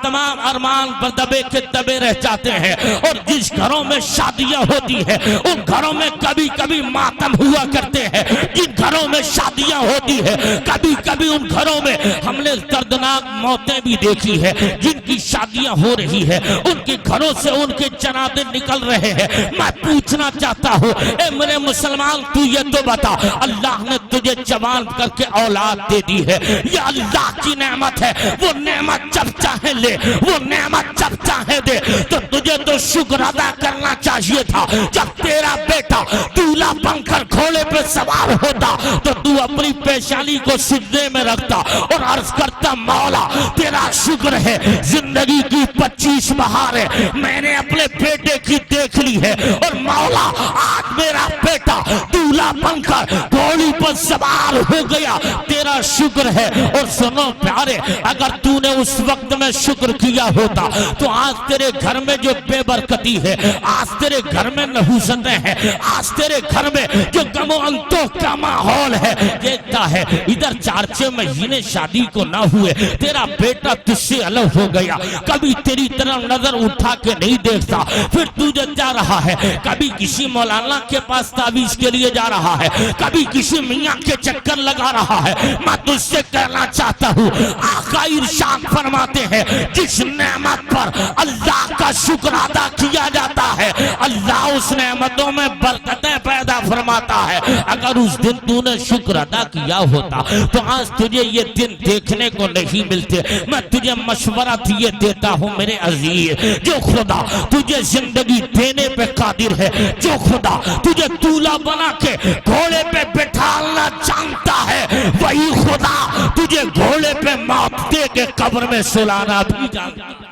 तमाम अरमान पर दबे के दबे रह जाते हैं, और जिस घरों में शादियां होती है उन घरों में कभी कभी मातम हुआ करते हैं। जिन घरों में शादियां होती है कभी कभी उन घरों में हमने दर्दनाक मौतें भी देखी है। जिनकी शादियां हो रही है उनके घरों से उनके जनाजे निकल रहे हैं। मैं पूछना चाहता हूँ, ए मेरे मुसलमान, तू ये तो बता, अल्लाह ने तुझे जवान करके औलाद दे दी है, ये अल्लाह की नेमत है। वो नेमत जब चाहे ले, वो नेमत जब चाहे दे, तो तुझे तो शुक्र अदा करना चाहिए था। जब तेरा बेटा दूल्हा बनकर घोड़े पे सवार होता तो तू अपनी पेशानी को सिजदे में रखता और अर्ज करता, मौला तेरा शुक्र है, जिंदगी की 25 बहारें मैंने अपने बेटे की देख ली है, और मौला आज मेरा बेटा दूल्हा बनकर घोड़ी पर सवार हो गया, तेरा शुक्र है। और सुनो प्यारे, अगर तूने उस वक्त में शुक्र किया होता तो आज तेरे घर में जो बेबरकती है, आज तेरे घर में नहुसतें हैं, आज तेरे घर में जो गमो अंतों का माहौल है, देखता है इधर 4-6 महीने शादी को ना हुए, तेरा बेटा तुझसे अलग हो गया, कभी तेरी तरफ नजर उठा के नहीं देखता, फिर तू जो जा रहा है, कभी किसी मौलाना के पास तावीज के लिए जा रहा है, कभी किसी मियाँ के चक्कर लगा रहा है। मैं तुझसे कहना चाहता हूँ, आका इरशाद फरमाते हैं, जिस नेमत पर अल्लाह का शुक्र अदा किया जाता है, अल्लाह उस नेमतों में बरकतें पैदा फरमाता है। अगर उस दिन तूने शुक्र अदा किया होता तो आज तुझे ये दिन देखने को नहीं मिलते। मैं तुझे मशवरा ये देता हूँ मेरे अजीज, जो खुदा तुझे जिंदगी देने पे कादिर है, जो खुदा तुझे दूल्हा बना के घोड़े पे बैठाना जानता है, वही खुदा तुझे घोड़े पे मौत दे के कब्र में सुलाना भी जानता है।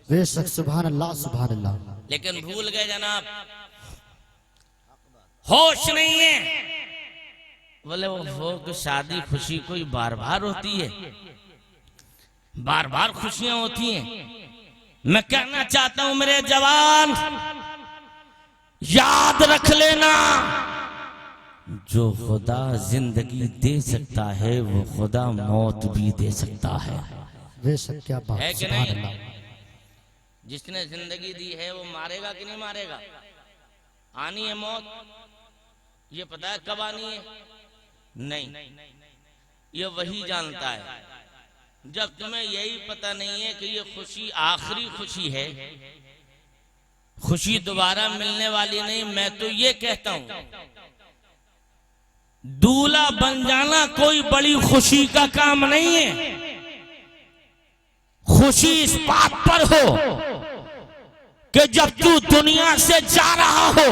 बेशक, सुभान अल्लाह, सुभान अल्लाह। लेकिन भूल गए जनाब, होश नहीं है। बोले वो कि शादी खुशी कोई बार बार होती है, बार बार खुशियां होती हैं। मैं कहना चाहता हूं मेरे जवान, याद रख लेना, जो खुदा जिंदगी दे सकता है वो खुदा मौत भी दे सकता है। बेशक, क्या बात है कि सुभान नहीं? अल्लाह। जिसने जिंदगी दी है वो मारेगा कि नहीं मारेगा? आनी है मौत, ये पता है कब आनी है? नहीं, ये वही जानता है। जब तुम्हें यही पता नहीं है कि ये खुशी आखिरी खुशी है, खुशी दोबारा मिलने वाली नहीं, मैं तो ये कहता हूं, दूल्हा बन जाना कोई बड़ी खुशी का काम नहीं है। खुशी इस बात पर हो कि जब तू दुनिया से जा रहा हो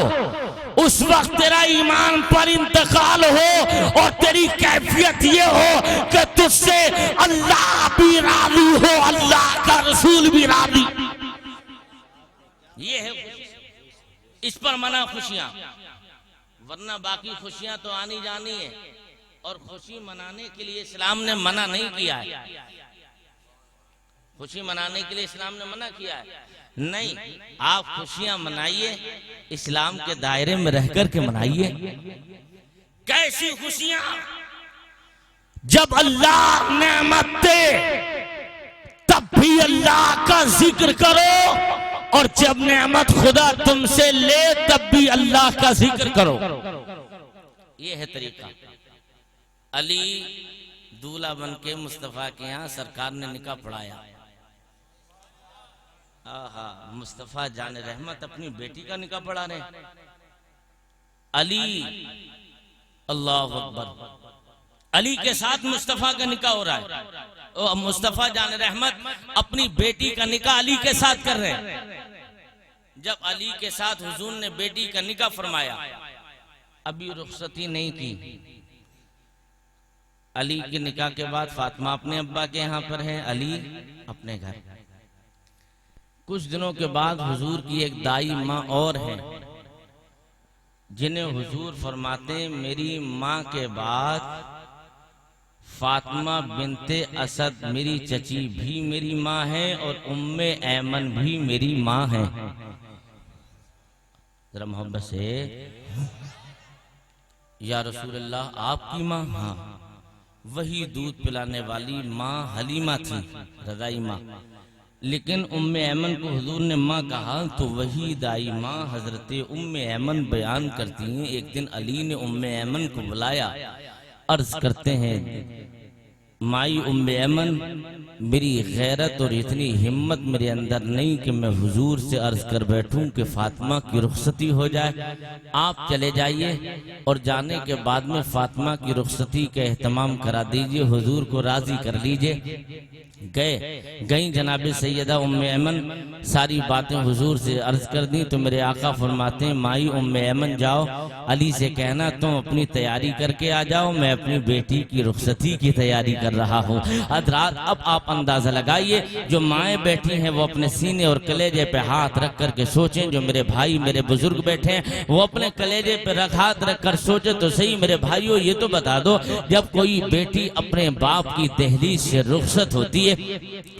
उस वक्त तेरा ईमान पर इंतकाल हो और तेरी कैफियत ये हो कि तुझसे अल्लाह भी राजी हो, अल्लाह का रसूल भी राजी। ये है इस पर मना खुशियां, वरना बाकी खुशियां तो आनी जानी है। और खुशी मनाने के लिए इस्लाम ने मना नहीं किया है, खुशी मनाने के लिए इस्लाम ने मना किया है नहीं। आप खुशियां मनाइए, इस्लाम के दायरे में रहकर के मनाइए। कैसी खुशियां जब अल्लाह नेमत दे तब भी अल्लाह का जिक्र करो, और जब नेमत खुदा तुमसे ले तब भी अल्लाह का जिक्र करो। ये है तरीका। अली दूल्हा बन के मुस्तफा के यहाँ सरकार ने निकाह पढ़ाया। आहा, मुस्तफा जान रहमत अपनी बेटी का निकाह पढ़ा रहे। अली, अल्लाह अकबर, अली के साथ मुस्तफा का निकाह हो रहा है। और मुस्तफा जान रहमत अपनी बेटी का निकाह अली के साथ कर रहे हैं। जब अली के साथ हुजूर ने बेटी का निकाह फरमाया, अभी रुखसती नहीं की। अली के निकाह के बाद फातिमा अपने अब्बा के यहाँ पर है, अली अपने घर। कुछ दिनों के बाद हुजूर की एक दाई माँ और है, जिन्हें हुजूर फरमाते मेरी माँ के बाद फातिमा बिनते असद मेरी चची भी मेरी माँ है और उम्मे ऐमन भी मेरी माँ है। जरा मोहब्बत से, या रसूलल्लाह आपकी माँ? हाँ। वही दूध पिलाने वाली माँ हलीमा थी, रज़ाई माँ। लेकिन उम्मे ऐमन को हुजूर ने माँ कहा तो वही दाई माँ हजरत उम्मे ऐमन बयान करती हैं, एक दिन अली ने उम्मे ऐमन को बुलाया, अर्ज करते हैं माई उम्मे ऐमन, मेरी गैरत और इतनी हिम्मत मेरे अंदर नहीं कि मैं हुजूर से अर्ज कर बैठूं कि फातिमा की रुखसती हो जाए, आप चले जाइए और जाने के बाद में फातिमा की रुखसती का एहतमाम करा दीजिए, हुजूर को राजी कर लीजिए। गई जनाब सैयदा उम्मे ऐमन, सारी बातें हुजूर से अर्ज कर दी तो मेरे आका फरमाते हैं माई उम्मे ऐमन जाओ, अली से कहना तुम अपनी तैयारी करके आ जाओ, मैं अपनी बेटी की रुखसती की तैयारी कर रहा हूँ। हज़रात अब आप अंदाजा लगाइए, जो माएँ बैठी हैं वो अपने सीने और कलेजे पे हाथ रख करके सोचें, जो मेरे भाई मेरे बुजुर्ग बैठे हैं वो अपने कलेजे पे हाथ रख कर सोचे तो सही। मेरे भाइयों ये तो बता दो, जब कोई बेटी अपने बाप की दहलीज से रुखसत होती है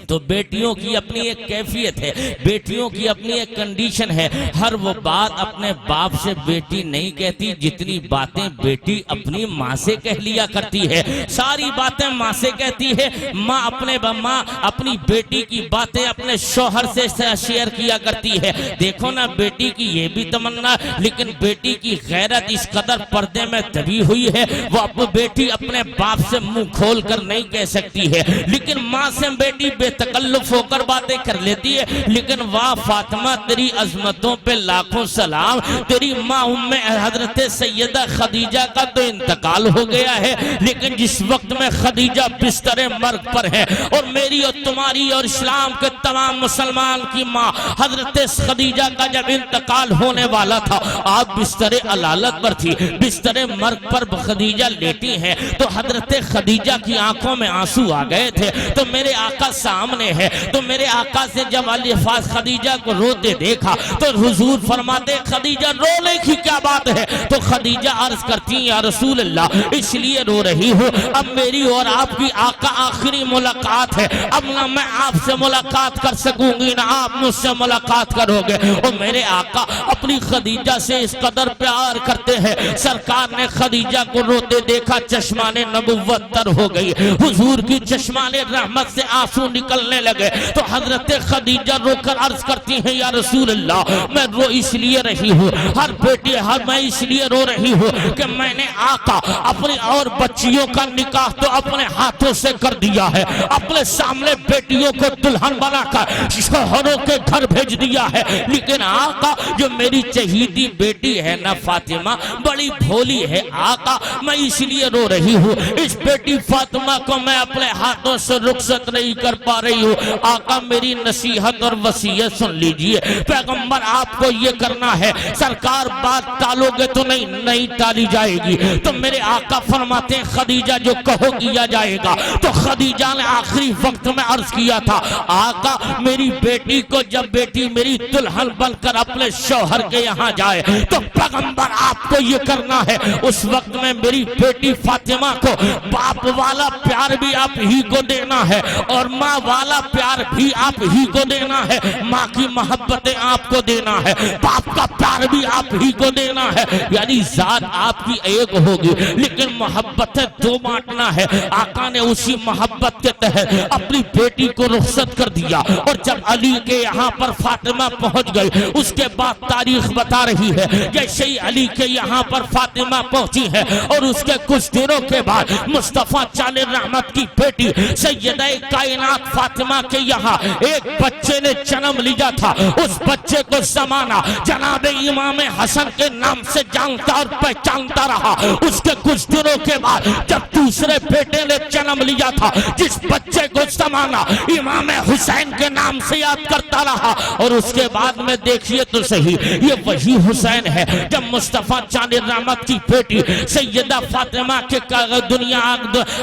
तो बेटियों की अपनी एक कैफियत है, बेटियों की अपनी एक कंडीशन है। हर वो बात अपने बाप से बेटी नहीं कहती जितनी बातें बेटी अपनी माँ से कह लिया करती है। सारी बातें माँ से कहती है, माँ अपनी बेटी की बातें अपने शौहर से शेयर किया करती है। देखो ना, बेटी की ये भी तमन्ना, लेकिन बेटी की गैरत इस कदर पर्दे में दबी हुई है, वो बेटी अपने बाप से मुंह खोल कर नहीं कह सकती है, लेकिन माँ से बेटी बेतकल्लुफ होकर बातें कर लेती है। लेकिन वाह फातिमा, तेरी अजमतों पे लाखों सलाम, तेरी माँ उम्मे हजरत सैयदा खदीजा का तो इंतकाल हो गया है, लेकिन जिस वक्त में खदीजा बिस्तरे मर्ग पर है और मेरी और तुम्हारी और इस्लाम के तमाम मुसलमान की माँ हजरत खदीजा का जब इंतकाल होने वाला था, आप बिस्तरे अलालत पर थी, बिस्तरे मर्ग पर खदीजा लेटी है, तो हजरत खदीजा की आंखों में आंसू आ गए थे। तो मेरे आका सामने है, तो मेरे आका से जब अली फास खदीजा को रोते देखा तो हुजूर फरमाते खदीजा रोने की क्या बात है? तो खदीजा अर्ज करती है या रसूल अल्लाह, इसलिए रो रही हूँ, अब मेरी और आपकी आका आखिरी मुलाकात है, अब ना मैं आपसे मुलाकात कर सकूंगी ना आप मुझसे मुलाकात करोगे। और मेरे आका अपनी खदीजा से इस कदर प्यार करते हैं, सरकार ने खदीजा को रोते देखा, चश्माने नबुव्वत तर हो गई, हुजूर की चश्माने रहमत से आंसू निकलने लगे। तो हजरत खदीजा रोकर अर्ज करती हैं या रसूल अल्लाह, मैं रो इसलिए रही हूँ, हर बेटी मैं इसलिए रो रही हूँ कि मैंने आका अपनी और बच्चियों का निकाह तो अपने हाथों से कर दिया है, अपने सामने बेटियों को दुल्हन बनाकर शोहरों के घर भेज दिया है, लेकिन आका जो मेरी चहीती बेटी है ना फातिमा, बड़ी भोली है आका, मैं इसलिए रो रही हूँ, इस बेटी फातिमा को मैं अपने हाथों से रुखसत नहीं कर पा रही हूँ। आका मेरी नसीहत और वसीयत सुन लीजिए, पैगंबर आपको ये करना है, सरकार बात टालोगे तो नहीं टाली जाएगी। तो मेरे आका फरमाते हैं खदीजा जो कहो किया जाएगा। तो खदीजा ने आखिरी आखिरी वक्त में अर्ज किया था, आका मेरी बेटी को जब बेटी मेरी दुल्हन बनकर अपने शौहर के यहाँ जाए तो पैगंबर आपको ये करना है। उस वक्त में मेरी बेटी फातिमा को बाप वाला प्यार भी आप ही को देना है और माँ वाला प्यार भी आप ही को देना है। माँ की मोहब्बतें आपको देना है, बाप का प्यार भी आप ही को देना है। यानी जात आपकी एक होगी लेकिन मोहब्बतें दो बांटना है। आका ने उसी मोहब्बत के तहत अपनी बेटी को रुखसत कर दिया और जब अली के यहाँ पर फातिमा पहुंच गई, उसके बाद तारीख बता रही है जैसे ही अली के यहाँ पर फातिमा पहुंची है और उसके कुछ दिनों के बाद मुस्तफा चाले रहमत की बेटी सैयदा कायनात फातिमा के यहाँ एक बच्चे ने जन्म लिया था। उस बच्चे को जमाना जनाबे इमाम हसन के नाम से जानता और पहचानता रहा। उसके कुछ दिनों के बाद जब दूसरे बेटे ने जन्म लिया था, जिस बच्चे को जमाना इमाम हुसैन के नाम से याद करता रहा। और उसके बाद में देखिए तो सही, ये वही हुसैन है जब मुस्तफा चांदी रहमत की बेटी सैयदा फातिमा के दुनिया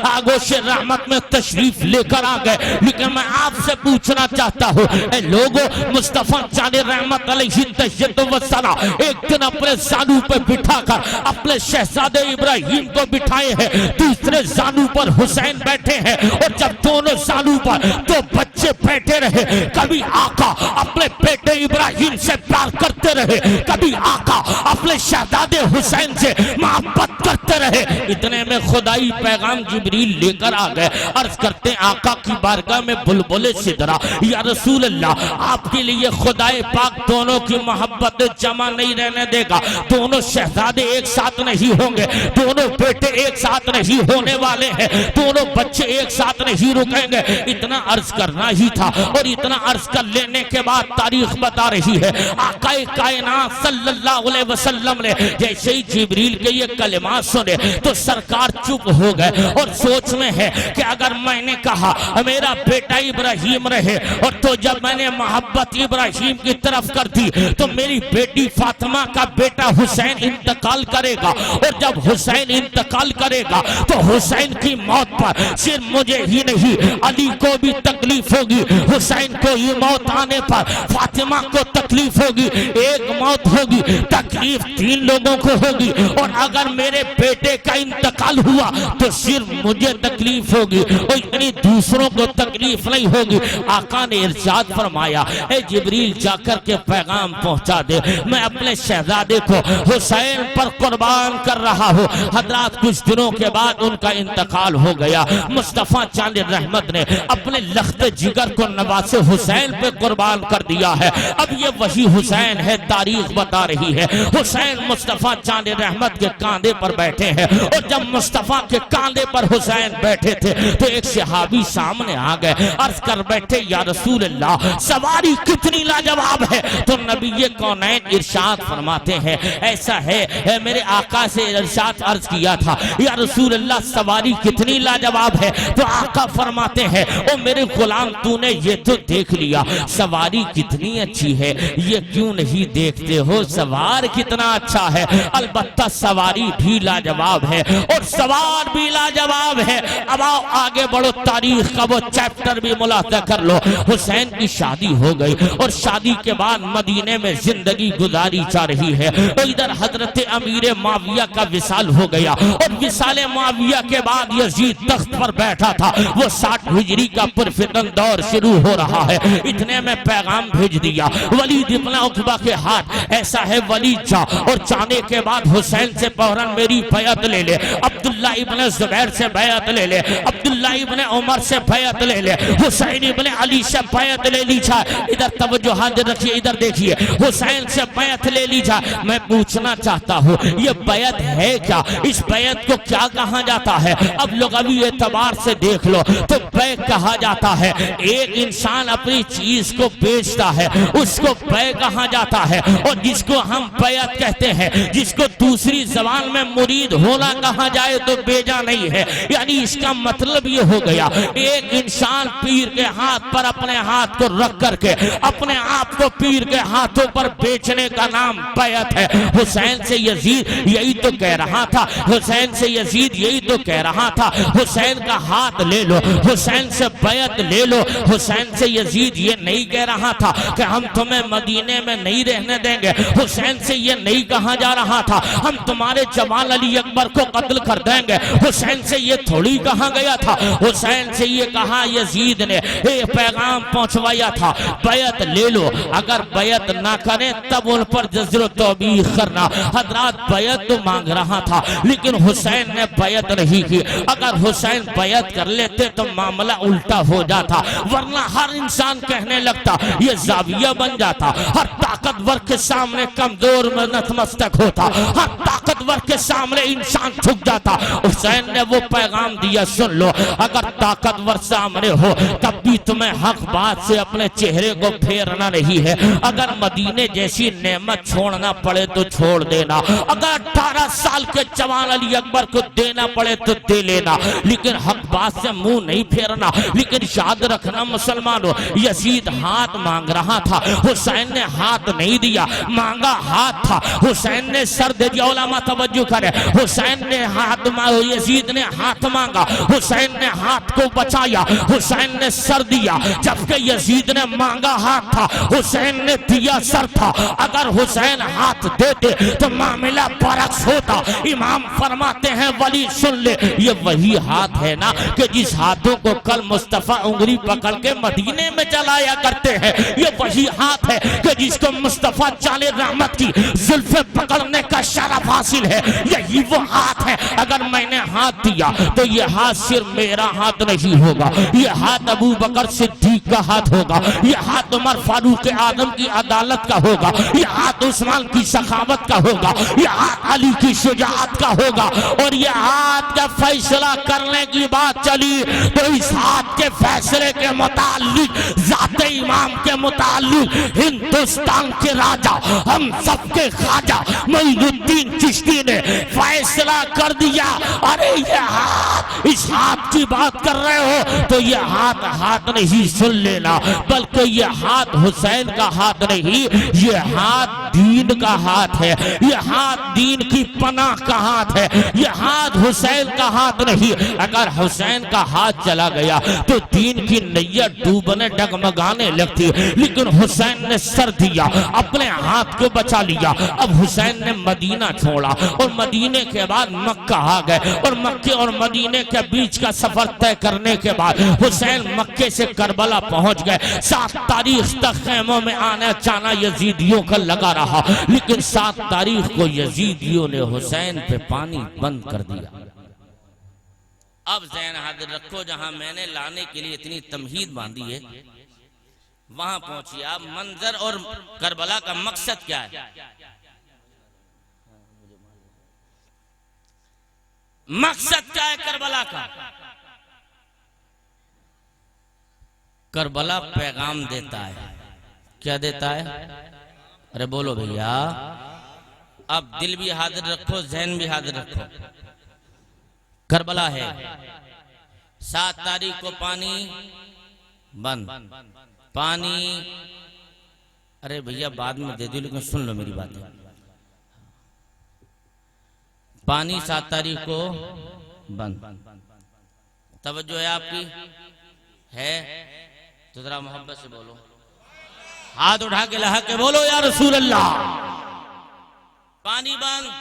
आगोश रहमत में तशरीफ लेकर आ गए। लेकिन मैं आपसे पूछना चाहता हूँ लोगों, मुस्तफा चांदी रहमत अलैहि वसल्लम एक दिन अपने जानू पर बिठाकर अपने शहजादे इब्राहिम को बिठाए हैं, दूसरे जानू पर हुसैन बैठे हैं और जब दोनों जानू पर दो बच्चे बैठे रहे, कभी आका अपने बेटे इब्राहिम से प्यार करते रहे, कभी आका अपने शहजादे हुसैन से मोहब्बत करते रहे। इतने में खुदाई पैगाम जिब्रील लेकर आ गए। अर्ज करते आका की बारगाह में बुलबुले सिदरा, या रसूल अल्लाह आपके लिए खुदाए पाक दोनों की मोहब्बत जमा नहीं रहने देगा। दोनों शहजादे एक साथ नहीं होंगे, दोनों बेटे एक साथ नहीं होने वाले हैं, दोनों बच्चे एक साथ नहीं रुकेंगे। इतना अर्ज करना ही था और इतना अर्ज कर लेने के बाद तारीख बता रही है आकाए कायनात सल्लल्लाहु अलैहि वसल्लम ने जैसे ही जिब्रील के ये कलिमात सुने तो सरकार चुप हो गए और सोच में है कि अगर मैंने कहा मेरा बेटा इब्राहिम रहे और तो जब मैंने मोहब्बत इब्राहिम की तरफ कर दी तो मेरी बेटी फातिमा का बेटा हुसैन इंतकाल करेगा और जब हुसैन इंतकाल करेगा तो हुसैन की मौत पर सिर्फ मुझे ही नहीं अली को भी तकलीफ होगी। हुसैन को ये मौत आने पर फातिमा को तकलीफ होगी। एक मौत होगी, तकलीफ तीन लोगों को होगी और अगर मेरे बेटे का इंतकाल हुआ तो सिर्फ मुझे तकलीफ होगी और इतनी दूसरों को तकलीफ नहीं होगी। आका ने इरशाद फरमाया, ए जिब्रील जाकर के पैगाम पहुंचा दे, मैं अपने शहजादे को हुसैन पर कुर्बान कर रहा हूँ। हजरात कुछ दिनों के बाद उनका इंतकाल हो गया। मुस्तफा चांद रहमत ने अपने लख्त जिगर को नवासे हुसैन पे कुर्बान कर दिया है। अब ये वही हुसैन है, तारीख बता रही है। हुसैन मुस्तफा चांद रहमत के कांधे पर बैठे हैं और जब मुस्तफा के कांधे पर हुसैन बैठे थे तो एक सहाबी सामने आ गए, अर्ज कर बैठे, या रसूल अल्लाह सवारी कितनी लाजवाब है। तो नबी ये कौनैन इरशाद फरमाते हैं, ऐसा है मेरे आका से इरशाद अर्ज किया था, या रसूल अल्लाह सवारी कितनी लाजवाब है। तो आका फरमाते हैं, ओ मेरे गुलाम तूने ये तो देख लिया सवारी कितनी अच्छी है, ये क्यों नहीं देखते हो सवार कितना अच्छा है। अलबत्ता सवारी भी लाजवाब है और सवार भी लाजवाब है। अब आओ आगे बढ़ो, तारीख का वो चैप्टर भी मुलाहिजा कर लो। हुसैन की शादी हो गई और शादी के बाद मदीने में जिंदगी गुजारी जा रही है। इधर हजरत अमीर माविया का विसाल हो गया और विसाले माविया के बाद यजीद तख्त पर बैठा था। वो 60 हिजरी का पुरफितन दौर शुरू हो रहा है। इतने में पैगाम भेज दिया वलीद इब्न उकबा के हाथ, ऐसा है वलीद जा और जाने के बाद हुसैन से फौरन मेरी बैअत ले ले, अब्दुल्ला इब्न जुबैर से बैअत ले ले, अब्दुल्ला इब्न उमर से बैअत ले ले, हुसैन इब्न अली से बैअत ले ली जाए। इधर तवज्जो हाजिर रखिए, इधर देखिए, हुसैन से बैअत ले ली जाए। मैं पूछना चाहता हूँ ये बैअत है क्या, इस बैअत को क्या कहा जाता है? अब लोग अभी एतबार से देख लो तो बैअत कहा जाता है एक इंसान अपनी चीज को बेचता है उसको बै कहा जाता है और जिसको हम बैअत कहते हैं, जिसको दूसरी जबान में मुरीद होना कहा जाए तो बेजा नहीं है। यानी इसका मतलब ये हो गया एक इंसान पीर के हाथ पर अपने हाथ को रख करके अपने आप को पीर के हाथों पर बेचने का नाम बैअत है। हुसैन से यजीद यही तो कह रहा था, हुसैन से यजीद यही तो कह रहा था, हुसैन का हाथ ले लो, हुसैन से बैत ले लो। हुसैन से यजीद ये नहीं कह रहा था कि हम तुम्हें मदीने में नहीं रहने देंगे। हुसैन से ये नहीं कहा जा रहा था हम तुम्हारे जमाल अली अकबर को कत्ल कर देंगे। हुसैन से ये थोड़ी कहा गया था। हुसैन से ये कहा यजीद ने ये पैगाम पहुंचवाया था बैत ले लो, अगर बैत ना करें तब उन पर जज्र तौबीख करना। हजरात बैत तो मांग रहा था लेकिन हुसैन ने बैत नहीं की। अगर हुसैन बैत कर लेते तो मामला उल्टा हो जाता, वरना हर इंसान कहने लगता ये जाविया बन जाता, हर ताकतवर के सामने कमजोर में नतमस्तक होता, हर ताकतवर के सामने इंसान झुक जाता। हुसैन ने वो पैगाम दिया सुन लो, अगर ताकतवर सामने हो कभी तुम्हें हक बात से अपने चेहरे को फेरना नहीं है। अगर मदीने जैसी नेमत छोड़ना पड़े तो छोड़ देना, अगर 18 साल के जवान अली अकबर को देना पड़े तो दे लेना, लेकिन हक बात से मुंह नहीं फेरना। लेकिन याद रखना मुसलमानों, यजीद हाथ मांग रहा था, हुसैन ने हाथ नहीं दिया, मांगा हाथ था, हुसैन ने सर दे दिया। उलमा तवज्जो करे, हुसैन ने हाथ यजीद ने हाथ मांगा, हुसैन ने हाथ को बचाया, हुसैन ने सर दिया, जबकि यजीद ने मांगा हाथ था, हुसैन ने दिया सर था। अगर हुसैन हाथ देते तो मामला बरक्स होता। इमाम फरमाते हैं वली सुन ले, ये वही हाथ है ना कि जिस हाथों को कल मुस्तफा उंगली पकड़ के मदीने में चलाया करते हैं, ये वही हाथ है कि जिसको मुस्तफा चाले रहमत की जुल्फे पकड़ने का शरफ हासिल है, यही वो हाथ है। अगर मैंने हाथ दिया तो ये हाथ सिर्फ मेरा हाथ नहीं होगा, ये हाथ अबू बकर सिद्दीक का हाथ होगा, ये हाथ उमर फारूक आदम की अदालत का होगा, ये हाथ उस्मान की सखावत का होगा, ये हाथ अली की शुजाअत का होगा। और ये हाथ का फैसला करने की बात चली तो इस हाथ के फैसले के मुताल्लिक ज़ाते इमाम के मुताल्लिक हिंदुस्तान के राजा हम सबके ख्वाजा मोइनुद्दीन चिश्ती ने फैसला कर दिया। अरे ये हाथ, इस हाथ की बात कर रहे हो तो ये हाथ हाथ नहीं, सुन लेना, बल्कि ये हाथ हुसैन का हाथ नहीं, ये हाथ दीन का हाथ है, ये हाथ दीन की पनाह का हाथ है, ये हाथ हुसैन का हाथ नहीं। अगर हुसैन का हाथ चला गया तो दीन की नैया डूबने डगमगाने लगती, लेकिन हुसैन ने सर दिया, अपने हाथ को बचा लिया। अब हुसैन ने मदीना छोड़ा और मदीने के बाद मक्का आ गए और मक्के और मदीने के बीच का सफर तय करने के बाद हुसैन मक्के से करबला पहुंच गए। 7 तारीख तक खेमों में आना जाना यजीदियों का लगा रहा, लेकिन 7 तारीख को यजीदियों ने हुसैन पे पानी बंद कर दिया। अब ज़हन हाजिर रखो, जहां मैंने लाने के लिए इतनी तमहीद बांधी है वहां पहुंचिए आप। मंजर और करबला का मकसद क्या है? मकसद क्या है करबला का? करबला पैगाम देता है। क्या देता है? अरे बोलो भैया, अब दिल भी हाजिर रखो, जहन भी हाजिर रखो। करबला है, 7 तारीख को पानी बंद, पानी, अरे भैया बाद में दे दो लेकिन सुन लो मेरी बात। पानी 7 तारीख को बंद। तवज्जो है आपकी? है तो जरा मोहब्बत से बोलो, हाथ उठा के लहा के बोलो या रसूल अल्लाह। पानी बंद।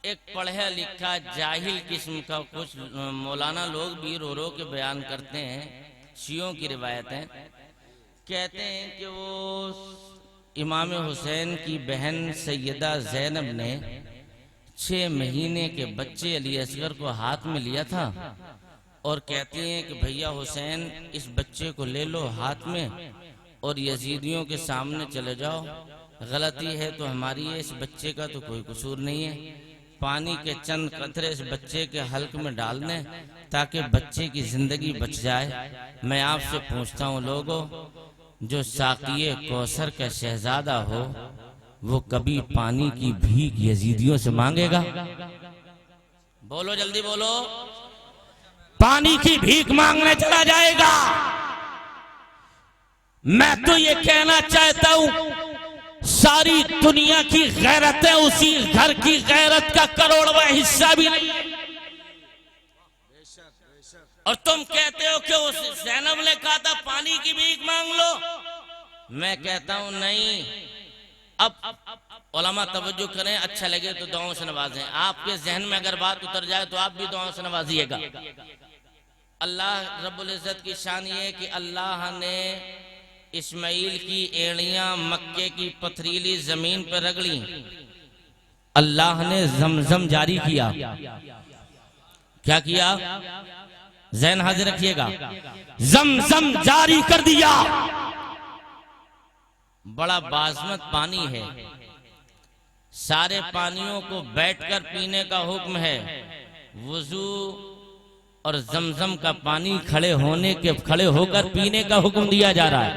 एक पढ़ा लिखा जाहिल किस्म का कुछ मौलाना लोग भी रो रो के बयान करते हैं, शियों की रिवायत है, कहते हैं कि वो इमाम हुसैन की बहन सैयदा ज़ैनब ने 6 महीने के बच्चे अली असगर को हाथ में लिया था और कहते हैं कि भैया हुसैन इस बच्चे को ले लो हाथ में और यजीदियों के सामने चले जाओ। गलती है तो हमारी है, इस बच्चे का तो कोई कसूर नहीं है। पानी के चंद कतरे इस बच्चे के हल्क में डाल दें ताकि बच्चे की जिंदगी बच जाए। मैं आपसे पूछता हूँ लोगों, जो साकिए कौसर का शहजादा हो वो कभी पानी की भीख यजीदियों से मांगेगा? बोलो जल्दी बोलो। पानी की भीख मांगने चला जाएगा? मैं तो ये कहना चाहता हूं सारी दुनिया की गैरतें उसी घर की गैरत का करोड़वां हिस्सा भी नहीं है। और तुम कहते हो कि उस ज़ैनब ने कहा था पानी की भीख मांग लो। मैं कहता हूं नहीं। अब उलमा तवज्जो करें, अच्छा लगे तो दुआओं से नवाजें। आपके जहन में अगर बात उतर जाए तो आप भी दुआओं से नवाजिएगा। अल्लाह रब्बुल इज्जत की शान ये है कि अल्लाह ने इस्माइल की एड़ियां मक्के की पथरीली जमीन पर रगड़ी। अल्लाह ने जमजम जारी किया। क्या किया? जहन हाजिर रखिएगा, जमजम जारी कर दिया। बड़ा बाज़मत पानी है, सारे पानियों को बैठकर पीने का हुक्म है। वुजू और जमजम का पानी खड़े होकर पीने का हुक्म दिया जा रहा है।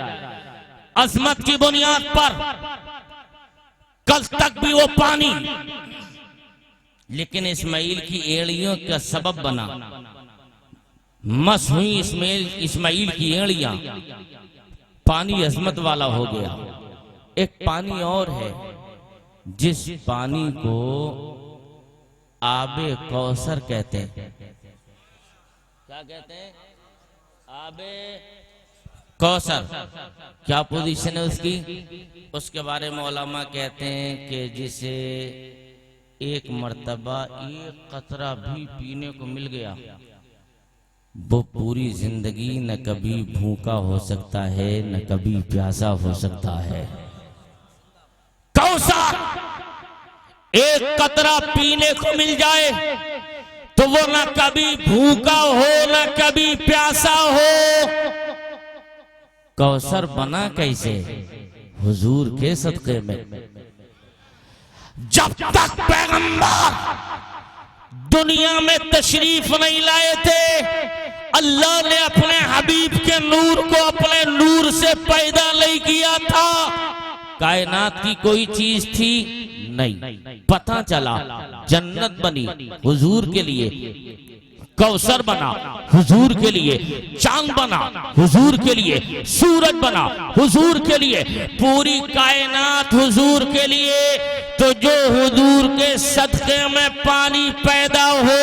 अजमत की बुनियाद पर कल तक भी वो पानी, लेकिन इस्माइल की एड़ियों का सबब बना। मस हुई इस्माइल की एड़ियां, पानी अजमत वाला हो गया। एक पानी और है जिस पानी को आबे कौसर कहते हैं। क्या कहते हैं? आबे कौसर। क्या पोजीशन है उसकी? उसके बारे में उलमा कहते हैं कि जिसे एक मर्तबा एक कतरा भी पीने को मिल गया, वो पूरी जिंदगी न कभी भूखा हो सकता है न कभी प्यासा हो सकता है। कौसर, एक कतरा पीने को मिल जाए तो वो न कभी भूखा हो न कभी प्यासा हो। कौसर बना कैसे? हुजूर के सदक़े में। जब तक पैगंबर दुनिया में तशरीफ नहीं लाए थे, अल्लाह ने अपने हबीब के नूर को अपने नूर से पैदा नहीं किया था। कायनात की कोई चीज थी नहीं। पता चला जन्नत बनी हुजूर के लिए, कौसर बना हुजूर के लिए, चांद बना हुजूर के लिए, सूरज बना हुजूर के लिए, पूरी कायनात हुजूर के लिए। तो जो हुजूर के सदक़े में पानी पैदा हो,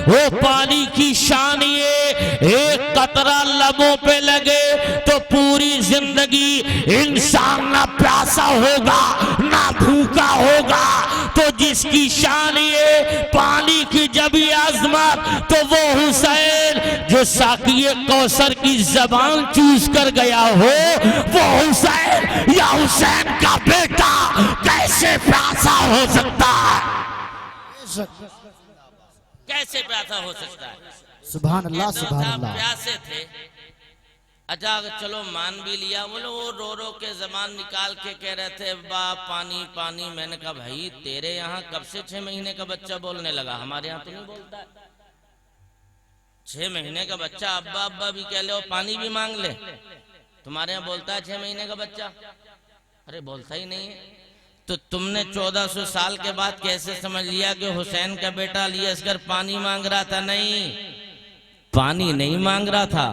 वो पानी की शान ये, एक कतरा लबों पे लगे तो पूरी जिंदगी इंसान ना प्यासा होगा ना भूखा होगा। तो जिसकी शान ये, पानी की जब ये आजमत, तो वो हुसैन जो साकिए कौसर की जबान चूस कर गया हो, वो हुसैन या हुसैन का बेटा कैसे प्यासा हो सकता है? कैसे प्यासा हो सकता है? सुभान अल्लाह, सुभान अल्लाह। प्यासे थे। अच्छा चलो मान भी लिया। बोलो वो रो रो के जबान निकाल के कह रहे थे बा पानी पानी। मैंने कहा भाई तेरे यहाँ कब से 6 महीने का बच्चा बोलने लगा? हमारे यहाँ तो नहीं बोलता है। 6 महीने का बच्चा अब्बा अब्बा भी कह ले और पानी भी मांग ले। तुम्हारे यहाँ बोलता है 6 महीने का बच्चा? अरे बोलता ही नहीं है। तो तुमने 1400 साल के बाद कैसे समझ लिया कि हुसैन का बेटा अली असगर पानी मांग रहा था? नहीं, पानी नहीं मांग रहा था।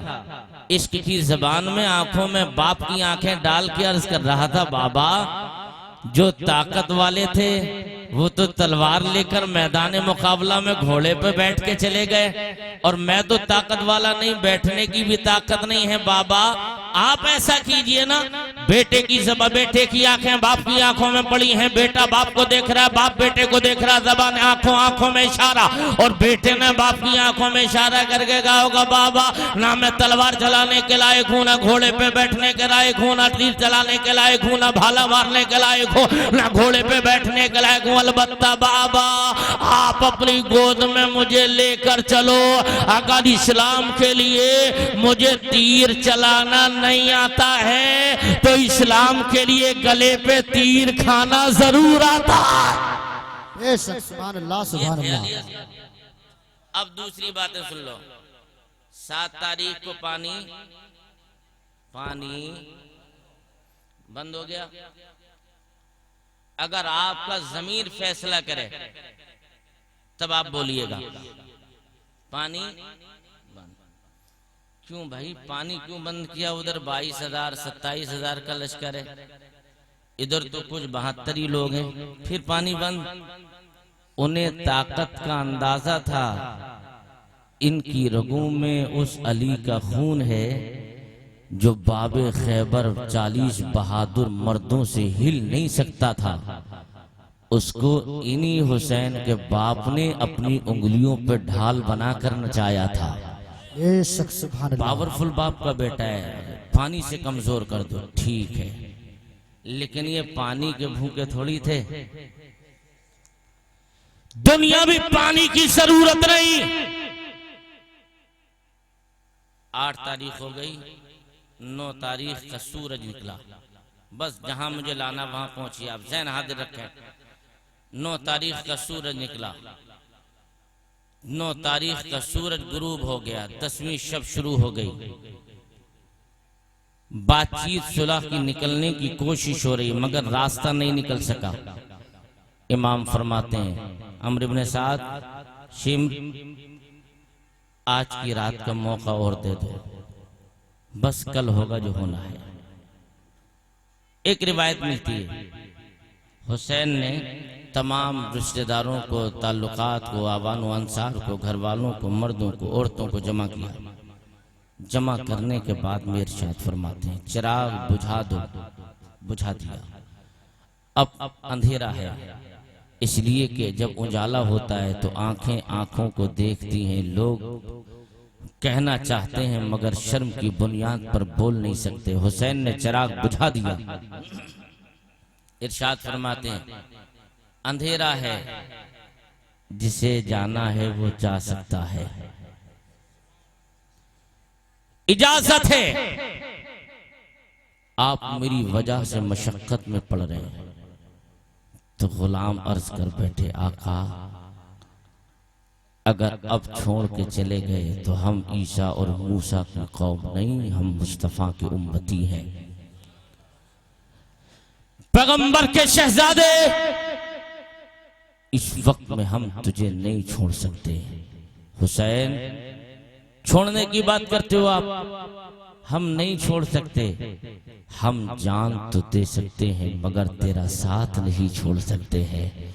इश्क की जबान में आंखों में बाप की आंखें डाल के अर्ज कर रहा था, बाबा जो ताकत वाले थे वो तो तलवार लेकर मैदान मुकाबला में घोड़े पे बैठ के चले गए, और मैं तो ताकत वाला नहीं, बैठने की भी ताकत नहीं है। बाबा आप ऐसा कीजिए ना, बेटे की बेटे की आंखें बाप की आंखों में पड़ी हैं, बेटा बाप को देख रहा है, बाप बेटे को देख रहा, जबान आंखों आंखों में इशारा, और बेटे ने बाप की आंखों में इशारा करके कहा होगा, बाबा ना मैं तलवार चलाने के लायक हूँ, ना घोड़े पे बैठने के लायक हूँ, ना तीर चलाने के लायक हूँ, ना भाला मारने के लायक हूँ, ना घोड़े पे बैठने के लायक हूँ। अलबत्ता बाबा आप अपनी गोद में मुझे लेकर चलो। अगर इस्लाम के लिए मुझे तीर चलाना नहीं आता है तो इस्लाम के लिए गले पे तीर खाना जरूर आता है। सुभान अल्लाह, सुभान अल्लाह। अब दूसरी बातें सुन लो। 7 तारीख को पानी बंद हो गया। अगर आपका जमीर फैसला करे तब आप बोलिएगा पानी बंद। क्यों भाई पानी क्यों बंद किया? उधर 22,000 27,000 का लश्कर है, इधर तो कुछ 72 ही लोग हैं, फिर पानी बंद। उन्हें ताकत का अंदाजा था इनकी रगों में उस अली का खून है जो बाबे खैबर 40 बहादुर मर्दों से हिल नहीं सकता था। उसको इन्हीं हुसैन के बाप ने अपनी उंगलियों पर ढाल बनाकर नचाया था। ये शख्स सुभान अल्लाह। पावरफुल बाप का बेटा है, पानी से कमजोर कर दो ठीक है, लेकिन ये पानी के भूखे थोड़ी थे। दुनिया भी पानी की जरूरत नहीं। 8 तारीख हो गई, 9 तारीख का सूरज निकला। बस जहां मुझे लाना वहां पहुंची, आप ज़हन हाजिर रखें। 9 तारीख का सूरज निकला, 9 तारीख का सूरज गुरूब हो गया, 10वीं शब शुरू हो गई। बातचीत सुलह की निकलने की कोशिश हो रही मगर रास्ता नहीं निकल सका। इमाम फरमाते हैं अम्र इब्न साद, शिम आज की रात का मौका और दे दो, बस कल होगा जो होना है। एक रिवायत मिलती है हुसैन ने तमाम रिश्तेदारों को, ताल्लुकात को, आवान अंसार को, घर वालों को, मर्दों को, औरतों को जमा किया। जमा करने के बाद में इरशाद फरमाते हैं चिराग बुझा दो, बुझा दिया। अब अंधेरा है, इसलिए कि जब उजाला होता है तो आंखें आंखों को देखती हैं। लोग कहना चाहते हैं मगर शर्म की बुनियाद पर बोल नहीं सकते। हुसैन ने चिराग बुझा दिया। इरशाद फरमाते हैं अंधेरा है, जिसे जाना है वो जा सकता है, इजाजत है। आप मेरी वजह से मशक्कत में पड़ रहे हैं। तो गुलाम अर्ज कर बैठे आका, अगर अब छोड़ के चले गए तो हम ईसा और मूसा की कौम नहीं, हम मुस्तफा की उम्मती हैं। पैगंबर के शहजादे, इस वक्त में हम तुझे नहीं छोड़ सकते। हुसैन, छोड़ने की बात करते हो आप, हम नहीं छोड़ सकते। हम जान तो दे सकते हैं मगर तेरा साथ नहीं छोड़ सकते हैं।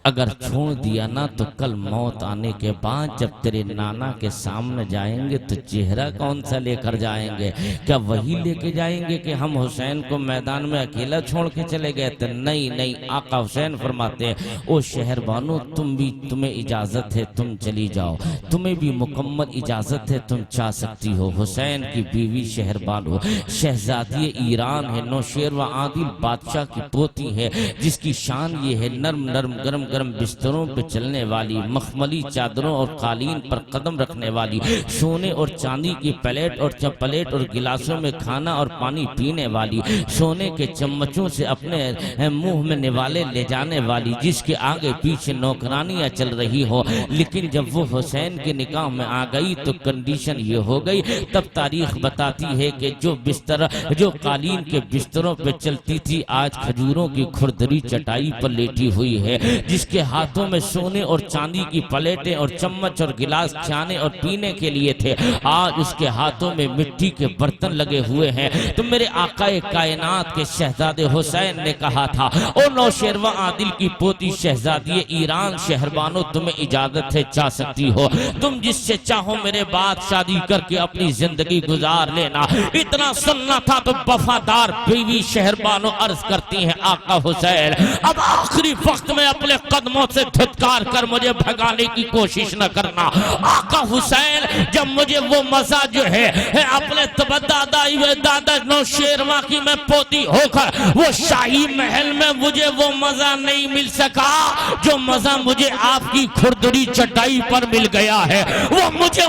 अगर छोड़ दिया ना तो कल मौत आने के बाद जब तेरे नाना के सामने जाएंगे तो चेहरा कौन सा लेकर जाएंगे? क्या वही लेके जाएंगे कि हम हुसैन को मैदान में अकेला छोड़ के चले गए थे? नहीं नहीं, आका हुसैन फरमाते हैं ओ शहरबानो, तुम्हें इजाजत है, तुम चली जाओ, तुम्हें भी मुकम्मल इजाजत है, तुम चाह सकती हो। हुसैन की बीवी शहरबानो शहजादी ईरान है, नौशेरवा आदिल बादशाह की पोती है, जिसकी शान ये है नर्म नर्म गरम गरम बिस्तरों पे चलने वाली, मखमली चादरों और कालीन पर कदम रखने वाली, सोने और चांदी की प्लेट और गिलासों में खाना और पानी पीने वाली, सोने के चम्मचों से अपने मुंह में निवाले ले जाने वाली, जिसके आगे पीछे नौकरानियां चल रही हो। लेकिन जब वो हुसैन के निकाह में आ गई तो कंडीशन ये हो गई। तब तारीख बताती है कि जो कालीन के बिस्तरों पे चलती थी, आज खजूरों की खुरदरी चटाई पर लेटी हुई है, जिसके हाथों में सोने और चांदी की प्लेटें और चम्मच और गिलास खाने और पीने के लिए थे, आज उसके हाथों में मिट्टी के बर्तन लगे हुए हैं। तो मेरे आकाए कायनात के शहजादे हुसैन ने कहा था, ओ नौशेरवा आदिल की पोती शहजादी ईरान शहरबानो, तुम्हें इजाजत है, चाह सकती हो, तुम जिससे चाहो मेरे बाद शादी करके अपनी जिंदगी गुजार लेना। इतना सुनना था तो वफादार बीवी शहरबानो अर्ज करती है आका हुसैन, अब आखिरी वक्त में अपने कदमों से धुतकार कर मुझे भगाने की कोशिश न करना। आका हुसैन, जब मुझे वो मजा जो है अपने दादा नौशेरवा की मैं पोती होकर वो शाही महल में मुझे वो मजा नहीं मिल सका जो मजा मुझे आपकी खुरदरी चटाई पर मिल गया है। वो मजा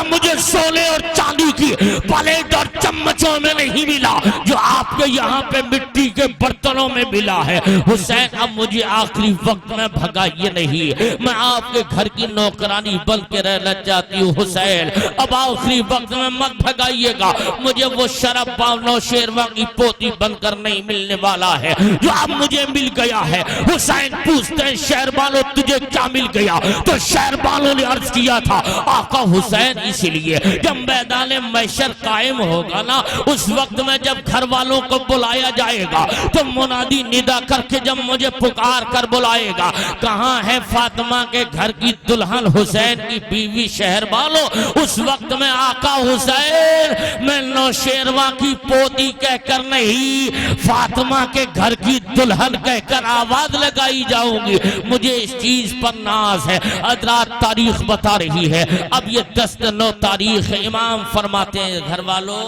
मुझे सोने और चांदी की प्लेट और चम्मचों में नहीं मिला जो आपके यहाँ पे मिट्टी के बर्तनों में मिला है। हुसैन, अब मुझे आखिरी वक्त में भगाइए नहीं, मैं आपके घर की नौकरानी बन के रहना चाहती हूँ। हुसैन, अब आखिरी वक्त में मत भगाइएगा, मुझे वो शरफ नौशेरवा की पोती बनकर नहीं मिलने वाला है जो अब मुझे मिल गया है। हुसैन पूछते हैं शहरबानो तुझे क्या मिल गया? तो शहरबानो ने अर्ज किया था आका हुसैन, इसलिए जब मैदान महशर कायम होगा ना, उस वक्त में जब घर वालों को बुलाया जाएगा तो मुनादी निदा करके जब मुझे पुकार कर बुलाएगा, कहाँ है फातिमा के घर की दुल्हन हुसैन की बीवी शहर वालों, उस वक्त में आका हुसैन मैं नौशेरवा की पोती कहकर नहीं, फातिमा के घर की दुल्हन कहकर आवाज लगाई जाऊंगी। मुझे इस चीज पर नाज है। हज़रात तारीख बता रही है, अब ये 10 तारीख है। इमाम फरमाते हैं घर वालों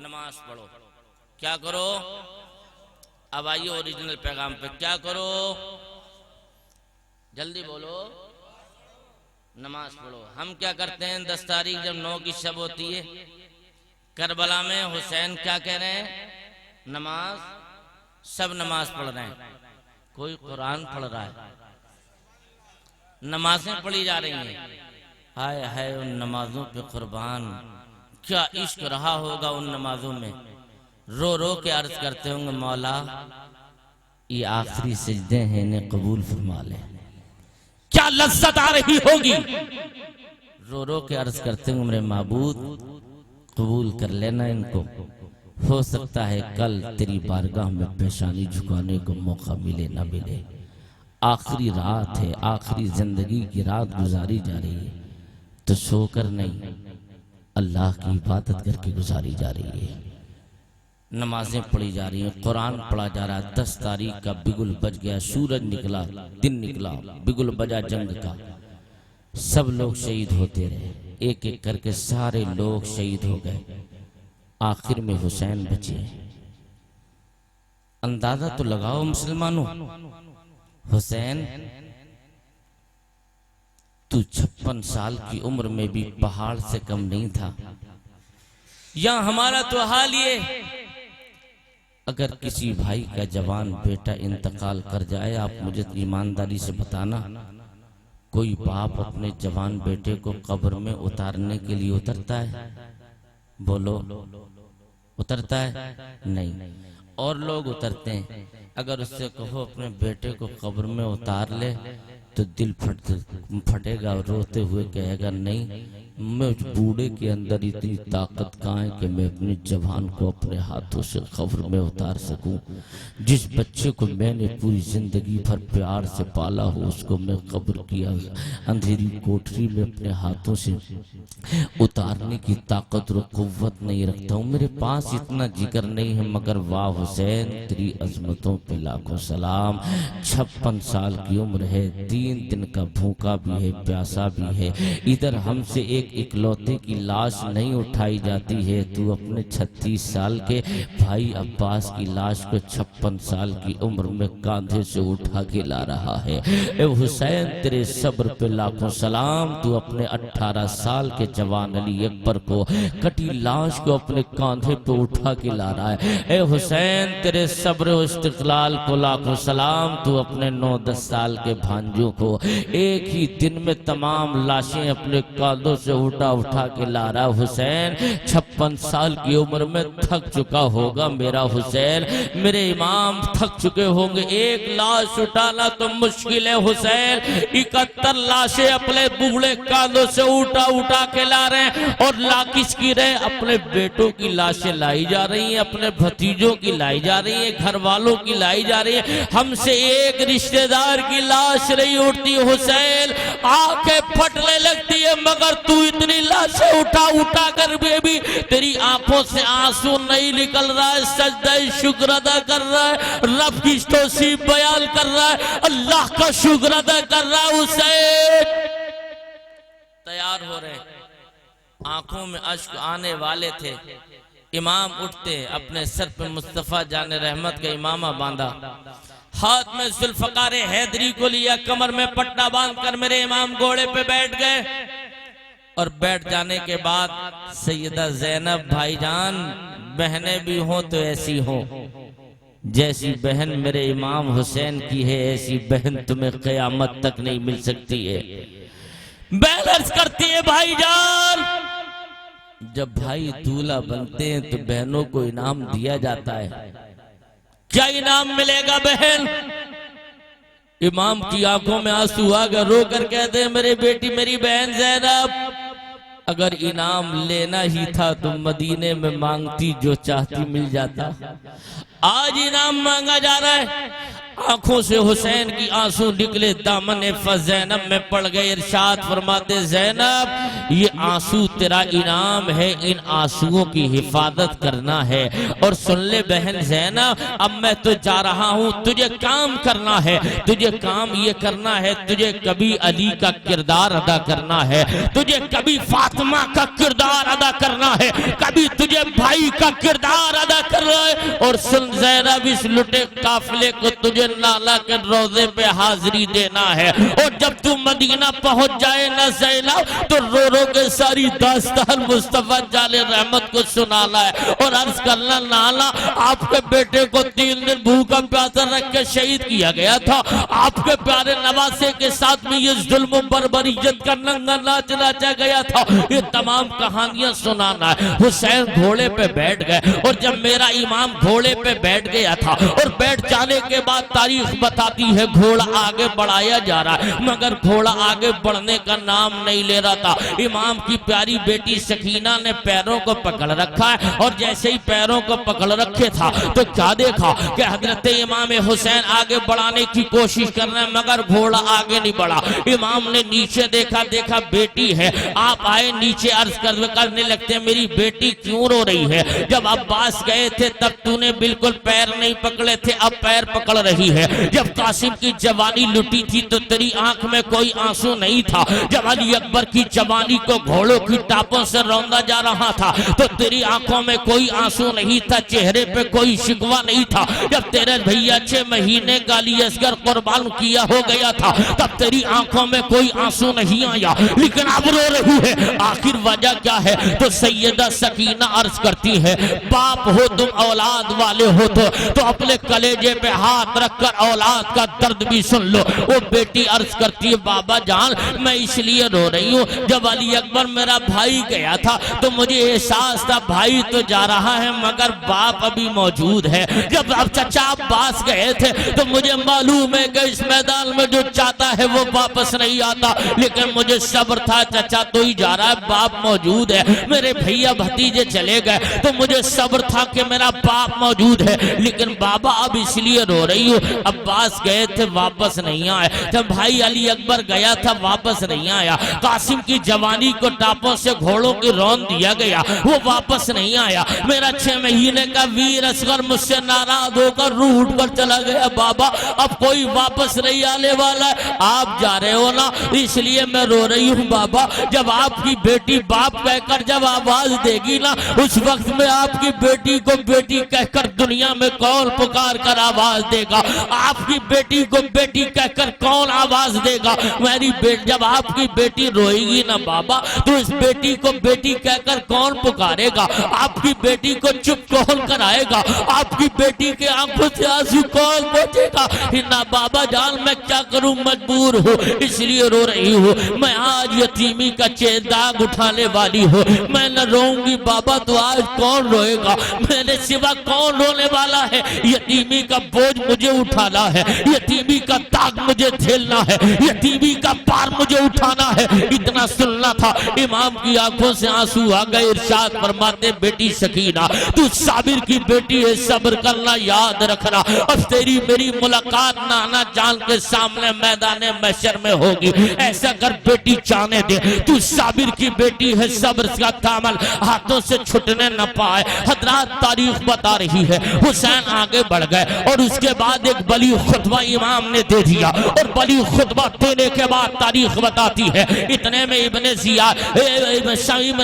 नमाज पढ़ो। क्या करो? अब आइए ओरिजिनल पैगाम पे। क्या करो? जल्दी बोलो। नमाज पढ़ो। हम क्या करते हैं 10 तारीख जब 9 की शब होती है, करबला में हुसैन क्या कह रहे हैं? नमाज। सब नमाज पढ़ रहे हैं, कोई कुरान पढ़ रहा है, नमाजें पढ़ी जा रही हैं। हाय हाय उन नमाजों पे कुर्बान, क्या इश्क रहा होगा उन नमाजों में। रो रो के अर्ज करते होंगे मौला ये आखिरी सजदे हैं, इन्हें कबूल फरमा ले। क्या लज्जत आ रही होगी। रो रो के अर्ज करते होंगे मेरे माबूद कबूल कर लेना इनको, हो सकता है कल तेरी बारगाह में पेशानी झुकाने को मौका मिले ना मिले। आखिरी रात है, आखिरी जिंदगी की रात गुजारी जा रही है, तो सोकर नहीं अल्लाह की इबादत करके गुजारी जा रही है। नमाजें पढ़ी जा रही हैं, कुरान पढ़ा जा रहा है। 10 तारीख का बिगुल बज गया, सूरज निकला, दिन निकला, बिगुल बजा जंग का। सब लोग शहीद होते रहे, एक एक करके सारे लोग शहीद हो गए। आखिर में हुसैन बचे। अंदाजा तो लगाओ मुसलमानों, हुसैन तू 56 साल की उम्र में भी पहाड़ से कम नहीं था। या हमारा तो हाल ये, अगर किसी भाई का जवान बेटा इंतकाल कर जाए, आप मुझे ईमानदारी से बताना, कोई बाप अपने जवान बेटे को कब्र में उतारने के लिए उतरता है? बोलो, उतरता है? नहीं। और लोग उतरते हैं। अगर उससे कहो अपने बेटे को कब्र में उतार ले तो दिल फटेगा और रोते हुए कहेगा नहीं, मैं उस बूढ़े के अंदर इतनी ताकत कहाँ है कि मैं अपने जवान को अपने हाथों से कब्र में उतार सकूं। जिस बच्चे को मैंने पूरी जिंदगी भर प्यार से पाला हो, उसको मैं कब्र की अंधेरी कोठरी में अपने हाथों से उतारने की ताकत और कुव्वत नहीं रखता हूँ। मेरे पास इतना जिक्र नहीं है, मगर वाह हुसैन तेरी अजमतों पे लाखों सलाम। 56 साल की उम्र है, 3 दिन का भूखा भी है, प्यासा भी है। इधर हमसे एक इकलौते की लाश नहीं उठाई जाती है, तू अपने 36 साल के भाई अब्बास की लाश को 56 साल की उम्र में कांधे से उठा के ला रहा है। ए हुसैन तेरे सब्र पे लाखों सलाम। तू अपने 18 साल के जवान अली अकबर को कटी लाश को अपने कांधे पे उठा के ला रहा है। ए हुसैन तेरे सब्र और इस्तिक़लाल को लाखों सलाम। तू अपने 9-10 साल के भांजों को एक ही दिन में तमाम लाशें अपने कांधों से उठा उठा के ला रहा। हुसैन 56 साल की उम्र में थक चुका होगा मेरा हुसैन, मेरे इमाम थक चुके होंगे। एक लाश उठाना तो मुश्किल है हुसैन, 71 लाशें अपने बूढ़े कांधों से उठा उठा के ला रहे हैं। और ला किसकी रहे? अपने बेटों की लाशें लाई जा रही हैं, अपने भतीजों की लाई जा रही है, घर वालों की लाई जा रही है। हमसे एक रिश्तेदार की लाश नहीं उठती हुसैन, आंखें फटने लगती है। मगर तू इतनी लाशें उठा उठा कर भी तेरी आंखों से आंसू नहीं निकल रहा है। सजदा शुक्र अदा कर रहा है, रब की तौसीफ बयान कर रहा है, अल्लाह का शुक्र अदा कर रहा है। हुसैन तैयार हो रहे, आंखों में अश्क आने वाले थे। इमाम उठते, अपने सर पे मुस्तफा जाने रहमत का इमामा बांधा, हाथ में जुल्फकार हैदरी को लिया, कमर में पट्टा बांधकर मेरे इमाम घोड़े पे बैठ गए। और बैठ जाने के बाद सैयदा ज़ैनब भाईजान, बहनें भी हो तो ऐसी हो, जैसी बहन मेरे इमाम हुसैन की है ऐसी बहन तुम्हें क़यामत तक नहीं मिल सकती है। बहन अर्ज करती है भाईजान, जब भाई दूल्हा बनते हैं तो बहनों को इनाम दिया जाता है, क्या इनाम मिलेगा बहन? इमाम की आंखों में आंसू आ गए, रो कर कहते हैं मेरी बेटी, मेरी बहन ज़ैनब, अगर इनाम लेना ही था तो मदीने में मांगती, जो चाहती मिल जाता। आज इनाम मांगा जा रहा है। आंखों से हुसैन की आंसू निकले, दामन ज़ैनब में पड़ गए। इरशाद फरमाते, ज़ैनब ये आंसू तेरा इनाम है, इन आंसुओं की हिफाजत करना है। और सुन ले बहन ज़ैनब, अब मैं तो जा रहा हूँ, तुझे काम करना है। तुझे काम ये करना है, तुझे कभी अली का किरदार अदा करना है, तुझे कभी फातिमा का किरदार अदा करना है, कभी तुझे भाई का किरदार अदा करना है। और सुन ज़ैनब, इस लुटे काफिले को तुझे नाला के रोजे पे हाजिरी देना है। और जब तू मदीना पहुंच जाए ना ज़ैनब, तो रो रो के सारी दास्तान मुस्तफा जाले रहमत को सुनाना है। और अर्ज करना, नाला आपके बेटे को 3 दिन भूखा प्यासा रख के शहीद किया गया था। आपके प्यारे नवासे के साथ में ये जुल्म बर्बरियत का नंगा नाच नाचा गया था। ये तमाम कहानियां सुनाना है। हुसैन घोड़े पे बैठ गए, और जब मेरा इमाम घोड़े पे बैठ गया था, और बैठ जाने के बाद तारीख बताती है घोड़ा आगे बढ़ाया जा रहा है, मगर घोड़ा आगे बढ़ने का नाम नहीं ले रहा था। इमाम की प्यारी बेटी सकीना ने पैरों को पकड़ रखा है, और जैसे ही पैरों को पकड़ रखे था तो क्या देखा कि हजरत इमाम हुसैन आगे बढ़ाने की कोशिश कर रहे हैं, मगर घोड़ा आगे नहीं बढ़ा। इमाम ने नीचे देखा, देखा बेटी है। आप आए नीचे, अर्ज करने लगते, मेरी बेटी क्यों रो रही है? जब अब्बास गए थे तब तूने बिल्कुल पैर नहीं पकड़े थे, अब पैर पकड़ रही है। जब कासिम की जवानी लुटी थी तो तेरी आंख में कोई आंसू नहीं था। जब अली अकबर की जवानी को घोड़ों की टापों से रौंदा जा रहा था तो तेरी आंखों में कोई आंसू नहीं था, चेहरे पे कोई शिकवा नहीं था। जब तेरे भैया 6 महीने गाली असगर कुर्बान किया हो गया था तब तेरी आंखों में कोई आंसू नहीं आया, लेकिन अब रो रही है। आखिर वजह क्या है? तो सैयदा सकीना अर्ज करती है, बाप हो तुम, औलाद वाले हो तो अपने कलेजे पे हाथ रखकर औलाद का दर्द भी सुन लो। वो बेटी अर्ज करती है, बाबा जान मैं इसलिए रो रही हूँ, जब अली अकबर मेरा भाई गया था तो मुझे एहसास था भाई तो जा रहा है मगर बाप अभी मौजूद है। जब अब चचा अब्बास गए थे तो मुझे मालूम है कि इस मैदान में जो चाहता है वो वापस नहीं आता, लेकिन मुझे सब्र था, चचा तो ही जा रहा है, बाप मौजूद है। मेरे भैया भतीजे चले गए तो मुझे सब्र था कि मेरा बाप मौजूद है, लेकिन बाबा अब इसलिए रो रही हूँ, अब्बास गए थे वापस नहीं आए, जब भाई अली अकबर गया था वापस नहीं आया, कासिम की जवानी को टापों से घोड़ों की रौन दिया गया वो वापस नहीं आया, मेरा 6 महीने का वीर असगर मुझसे नाराज होकर रूह उठ कर चला गया। बाबा अब कोई वापस नहीं आने वाला है, आप जा रहे हो ना इसलिए मैं रो रही हूँ। बाबा जब आपकी बेटी बाप कहकर जब आवाज देगी ना, उस वक्त में आपकी बेटी को बेटी कहकर दुनिया में कौन पुकार कर आवाज देगा? आपकी बेटी को बेटी कहकर कौन आवाज देगा? मेरी बेटी जब आपकी बेटी रोएगी ना बाबा, तो इस बेटी को बेटी कहकर कौन पुकारेगा? आपकी बेटी को चुप कौन कराएगा? आपकी बेटी के आंखों से आंसू कौन पोंछेगा? ना बाबा जान मैं क्या करूं, मजबूर हूँ इसलिए रो रही हूँ। मैं आज यतीमी का दाग उठाने वाली हूँ, मैं न रोऊंगी बाबा तो आज कौन रोएगा? मेरे सिवा कौन रोने वाला है? यतीमी का बोझ मुझे उठाना है, यतीमी का दाग मुझे झेलना है, यतीमी का पार मुझे उठाना है। इतना सुनना था, इमाम की आंखों से आंसू आ गए। इरशाद फरमाते, बेटी सकीना तू साबिर की बेटी है, सब्र करना याद रखना, अब तेरी मेरी मुलाकात नाना जान के सामने मैदान महशर में होगी। ऐसा कर बेटी जाने दे, तू साबिर की बेटी है, सब्र का दामन हाथों से छूटने न पाए। हजरात तारीख बता रही है, हुसैन आगे बढ़ गए और उसके बाद एक बली खुतबा इमाम ने दे दिया, और बली खुतबा देने के बाद तारीख बताती है इतने में इब्ने जियाद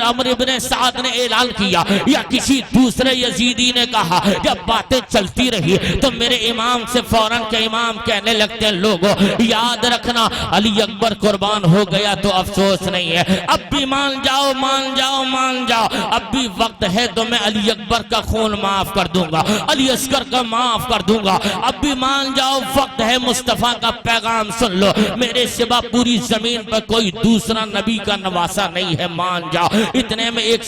अमर इब्ने साद ने ऐलान किया या किसी दूसरे यजीदी ने कहा। जब बातें चलती रही तो मेरे इमाम से फौरन के इमाम कहने लगते हैं, लोगों याद रखना अली अकबर कुर्बान हो गया तो अफसोस नहीं है, अब भी मान जाओ मान जाओ मान जाओ, अब भी वक्त है तो मैं अली अकबर का खून माफ कर दूंगा, अली असगर का माफ कर दूंगा। अब भी मान जाओ, वक्त है, मुस्तफा का पैगाम सुन लो, मेरे सिवा पूरी जमीन पर कोई दूसरा नबी का नवासा नहीं है, मान जाओ। इतने में एक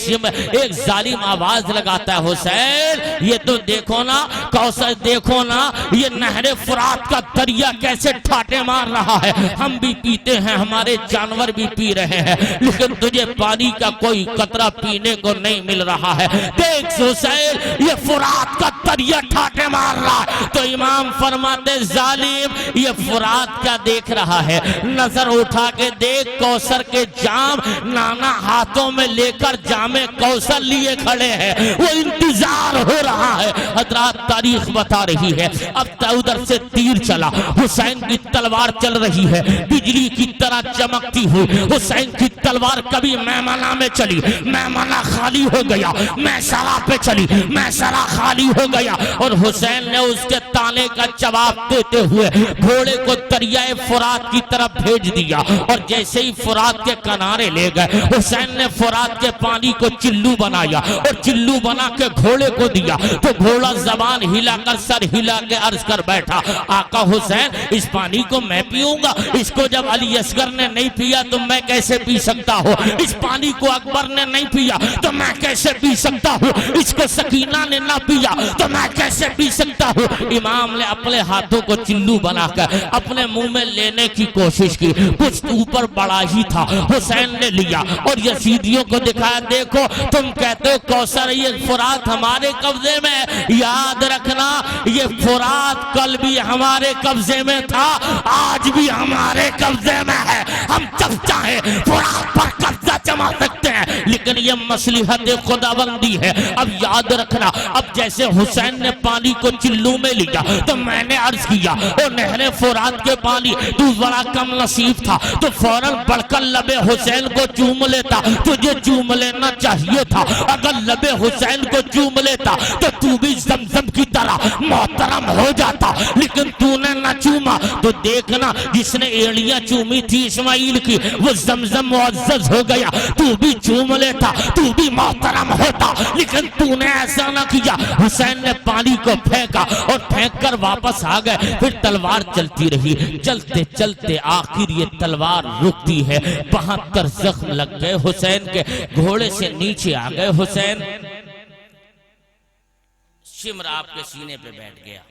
जालिम आवाज लगाता है, हुसैन ये तो देखो ना कौसर, देखो ना ये नहरे फुरात का दरिया कैसे ठाटे मार रहा है, हम भी पीते हैं, हमारे जानवर भी पी रहे हैं, लेकिन तुझे पानी का कोई कतरा पीने को नहीं मिल रहा है। देख हुसैन ये फुरात का दरिया ठाटे मार रहा है। तो इमाम फरमाते, जालिम ये फुरात क्या देख रहा है, नजर उठा के देख, कौसर के जाम नाना हाथों में लेकर जामे कौसर लिए खड़े हैं, वो इंतजार हो रहा है। हजरात तारीख बता रही है, अब उधर से तीर चला, हुसैन की तलवार चल रही है बिजली की तरह चमकती हुई। हुसैन की तलवार कभी मैमना में चली, मैमना खाली हो गया, मैसरा पे चली, मैसरा खाली हो गया, और हुसैन ने उसके ताने का जवाब देते हुए घोड़े को दरियाए फुरात की तरफ भेज दिया। और जैसे ही फुरात के किनारे ले गए, हुसैन ने फुरात के पानी को चिल्लू बनाया और चिल्लू बना के घोड़े को दिया, तो घोड़ा जबान हिलाकर सर हिला के अर्ज कर बैठा, आका हुसैन इस पानी को मैं पीऊंगा, इसको जब अली असगर ने नहीं पिया तो मैं कैसे पी सकता हूँ, इस पानी को अकबर ने नहीं पिया तो मैं कैसे पी सकता हूँ, इसको सकीना ने ना पिया तो मैं कैसे पी सकता हूँ। इमाम ने अपने हाथों को चिल्लू बनाकर अपने मुंह में लेने की कोशिश की, कुछ ऊपर बड़ा ही था, हुसैन ने लिया और यजीदियों को दिखाया, देखो तुम कहते हो कौसर ये फुरात हमारे कब्जे में, याद रखना ये फुरात कल भी हमारे कब्जे में था, आज भी हमारे कब्जे में है, हम जब चाहे फुरात पर कब्जा जमा सकते हैं, लेकिन ये मसलिहत खुदाबंदी है। अब याद रखना, अब जैसे हुसैन ने पानी को चिल्लू में लिया तो मैंने अर्ज किया, और नहरे फुरात के पानी तू बड़ा कम नसीब था तो फौरन बढ़कर लबे हुसैन को चूम लेता, तुझे चूम लेना चाहिए था, अगर लबे हुसैन को चूम लेता तो तू भी जमजम की तरह मोहतरम हो जाता, लेकिन तूने न चूमा तो देखना जिसने एड़ियां चूमी थी इस्माइल की वो जमजम मुअज्जज हो गया, तू भी चूम लेता, तू भी मोहतरम होता, लेकिन तूने ऐसा ना किया। हुसैन ने पानी को फेंका और फेंक कर वापस आ गए, फिर तलवार चलती रही, चलते चलते आखिर ये तलवार रुकती है, 72 जख्म लग गए हुसैन के, घोड़े से नीचे आ गए हुसैन, शिम्र आपके सीने पे बैठ गया,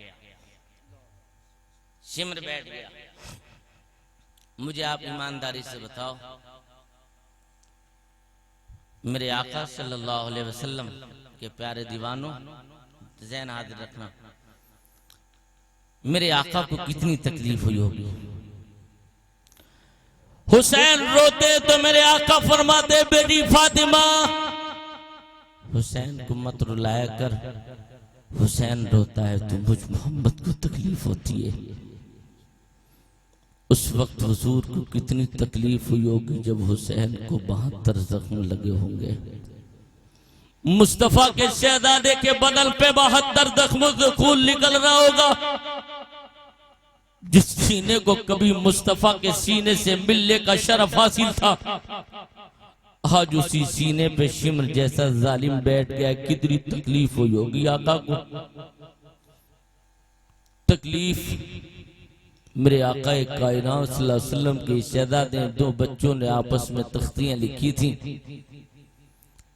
शिम्र बैठ गया। मुझे आप ईमानदारी से बताओ, मेरे आका सल्लल्लाहु अलैहि वसल्लम के प्यारे दीवानों, ज़हन हाजिर रखना, मेरे आका को कितनी तकलीफ हुई होगी। हुसैन रोते तो मेरे आका फरमाते, बेटी फातिमा हुसैन को मत रुलाया कर, हुसैन रोता है तो मुझ मोहम्मद को तकलीफ होती है। उस वक्त हुजूर को कितनी तकलीफ हुई होगी जब हुसैन को 72 जख्म लगे होंगे। मुस्तफा के शहजादे के बदल पे 72 जख्मों से खून निकल रहा होगा। जिस सीने को कभी मुस्तफा के सीने से मिलने का शरफ हासिल था, आज उसी सीने पे शिम्र जैसा जालिम बैठ गया। कितनी तकलीफ हुई होगी आका को। तकलीफ मेरे आका कायनात सल्लल्लाहु अलैहि वसल्लम के शहजादे 2 बच्चों ने आपस में तख्तियां लिखी थी।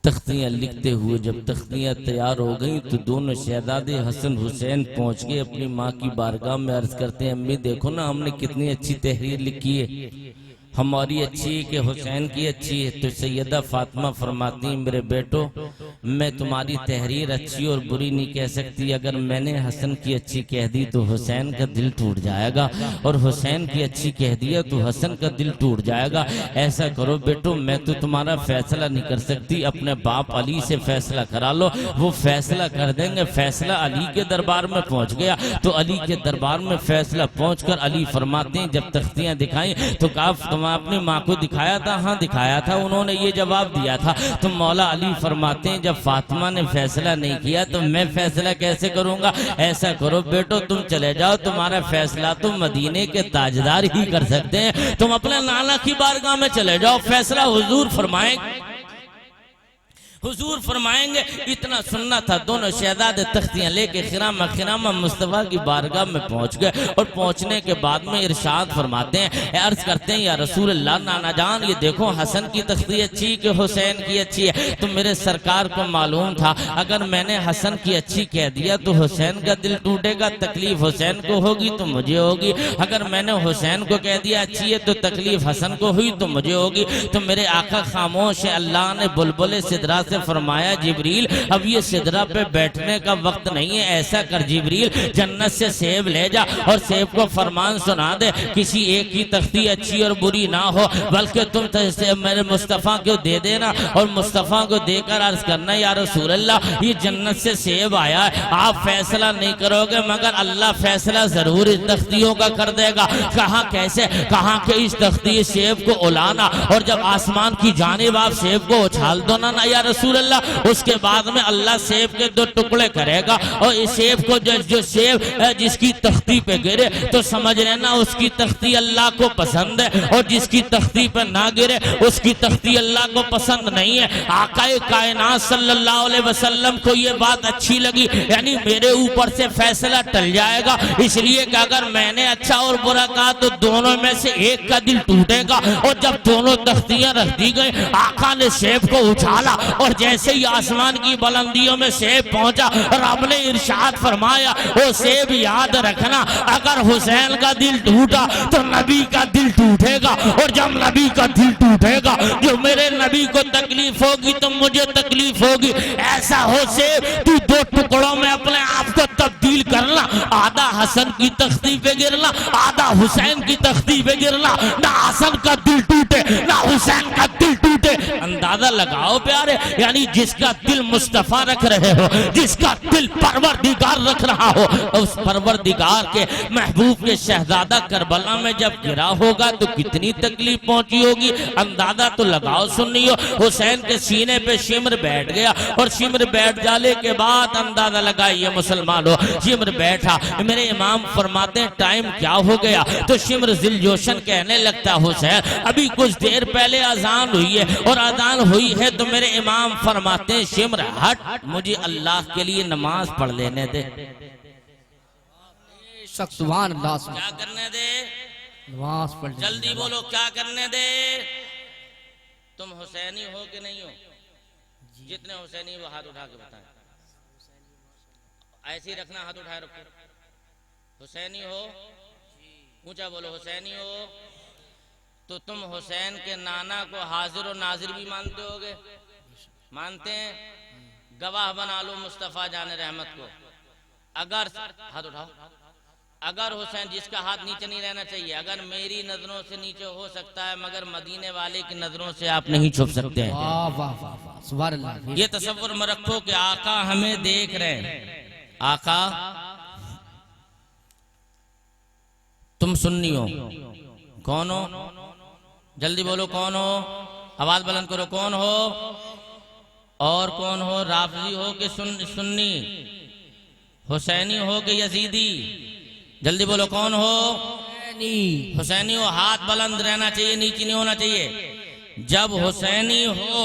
तख्तियां लिखते हुए जब तख्तियां तैयार हो गई तो दोनों शहजादे हसन हुसैन पहुंच गए अपनी माँ की बारगाह में। अर्ज करते हैं, अम्मी देखो ना हमने कितनी अच्छी तहरीर लिखी है, हमारी अच्छी है कि हुसैन की अच्छी है। तो सैयदा फातिमा फरमाती, मेरे बेटो मैं तुम्हारी तहरीर अच्छी और बुरी नहीं कह सकती। अगर मैंने हसन की अच्छी कह दी तो हुसैन का दिल टूट जाएगा, और हुसैन की अच्छी कह दिया तो हसन का दिल टूट जाएगा। ऐसा करो बेटो, मैं तो तुम्हारा फैसला नहीं कर सकती, अपने बाप अली से फैसला करा लो, वो फैसला कर देंगे। फैसला अली के दरबार में पहुंच गया तो अली के दरबार में फैसला पहुंचकर अली फरमाते हैं, जब तख्तियां दिखाई तो कहा अपनी माँ को दिखाया था? हाँ दिखाया था, उन्होंने ये जवाब दिया था। तो मौला अली फरमाते हैं, जब फातिमा ने फैसला नहीं किया तो मैं फैसला कैसे करूंगा? ऐसा करो बेटो तुम चले जाओ, तुम्हारा फैसला तो मदीने के ताजदार ही कर सकते हैं, तुम अपने नाना की बारगाह में चले जाओ, फैसला हुजूर फरमाएंगे। हुजूर फरमाएंगे इतना सुनना था। दोनों शहजादे तख्तियां लेके खिरामा खिरामा मुस्तफ़ा की बारगाह में पहुंच गए और पहुंचने के बाद में इरशाद फरमाते हैं, अर्ज करते हैं, या रसूल अल्लाह नाना जान ये देखो हसन की तख्ती अच्छी कि हुसैन की अच्छी है। तो मेरे सरकार को मालूम था अगर मैंने हसन की अच्छी कह दिया तो हुसैन का दिल टूटेगा, तकलीफ हुसैन को होगी तो मुझे होगी। अगर मैंने हुसैन को कह दिया अच्छी है तो तकलीफ हसन को हुई तो मुझे होगी। तो मेरे आका खामोश है। अल्लाह ने बुलबुल सिदरा से फरमाया, जिब्रील अब ये सिदरा पे बैठने का वक्त नहीं है, ऐसा कर जिब्रील जन्नत से सेब ले जा और सेब को फरमान सुना दे, किसी एक की तख्ती अच्छी और बुरी ना हो, बल्कि तुम मेरे मुस्तफ़ा को दे देना और मुस्तफ़ा को देकर अर्ज करना, या रसूल अल्लाह ये जन्नत से सेब आया है, आप फैसला नहीं करोगे मगर अल्लाह फैसला जरूर इस तख्तियों का कर देगा। कहा कैसे? कहा कि इस तख्ती सेब को उलाना और जब आसमान की जानिब आप सेब को उछाल दो ना या रसूल अल्लाह, उसके बाद में अल्लाह सेब के 2 टुकड़े करेगा और इस सेब को जो सेब जिसकी तख्ती पे गिरे तो समझ लेना उसकी तख्ती अल्लाह को पसंद है, और जिसकी तख्ती पे ना गिरे उसकी तख्ती अल्लाह को पसंद नहीं है। आकाए कायनात सल्लल्लाहु अलैहि वसल्लम को ये बात अच्छी लगी, यानी मेरे ऊपर से फैसला टल जाएगा, इसलिए कि अगर मैंने अच्छा और बुरा कहा तो दोनों में से एक का दिल टूटेगा। और जब दोनों तख्तियां रख दी गई, आका ने सेब को उछाला और जैसे ही आसमान की बुलंदियों में सेब पहुंचा, रब ने इरशाद फरमाया, वो सेब याद रखना अगर हुसैन का दिल टूटा तो नबी का दिल टूटेगा, और जब नबी का दिल टूटेगा जो मेरे नबी को तकलीफ होगी तो मुझे तकलीफ होगी। ऐसा हो सेब तू 2 टुकड़ों में अपने आप को तब्दील करना, आधा हसन की तख्ती पे गिरना, आधा हुसैन की तख्ती पे गिरना, ना हसन का दिल टूटे ना हुसैन का दिल टूटे। अंदाजा लगाओ प्यारे, यानी जिसका दिल मुस्तफा रख रहे हो, जिसका दिल परवरदिगार रख रहा हो, उस परवरदिगार के महबूब के शहजादा करबला में जब गिरा होगा तो कितनी तकलीफ पहुंची होगी। अंदाजा तो लगाओ। सुनियो, हुसैन के सीने पे शिमर बैठ गया और शिमर बैठ जाने के बाद अंदाजा लगाइए मुसलमानों, शिमर बैठा। मेरे इमाम फरमाते हैं टाइम क्या हो गया, तो शिमर जिलजोशन कहने लगता, हुसैन अभी कुछ देर पहले अजान हुई है, और अजान हुई है तो मेरे इमाम फरमाते हैं, शिमर हट, मुझे अल्लाह के लिए नमाज पढ़ लेने दे। सुभान अल्लाह। क्या करने दे? नमाज पढ़। जल्दी बोलो, क्या करने दे? तुम हुसैनी हो कि नहीं हो? जितने हुसैनी वो हाथ उठा के बताएं। ऐसे ही रखना, हाथ उठाए रखो। हुसैनी हो? ऊंचा बोलो, हुसैनी हो? तो तुम हुसैन के नाना को हाजिर और नाजिर भी मानते होगे? मानते हैं? गवाह बना लो मुस्तफा जाने रहमत को। अगर हाथ उठाओ, अगर हुसैन, जिसका हाथ नीचे नहीं रहना चाहिए, अगर मेरी नजरों से नीचे हो सकता है मगर मदीने वाले की नजरों से आप नहीं छुप सकते हैं। वाह वाह वाह वाह, सुभान अल्लाह। ये तसव्वुर में रखो कि आका हमें देख रहे हैं। आका तुम सुन्नी हो, कौन हो? जल्दी बोलो, कौन हो? आवाज बुलंद करो, कौन हो? और कौन हो? राफजी हो कि सुन्नी? हुसैनी हो कि यजीदी? जल्दी बोलो, कौन हो? हुसैनी हो। हाथ बुलंद रहना चाहिए, नीचे नहीं होना चाहिए। जब हुसैनी हो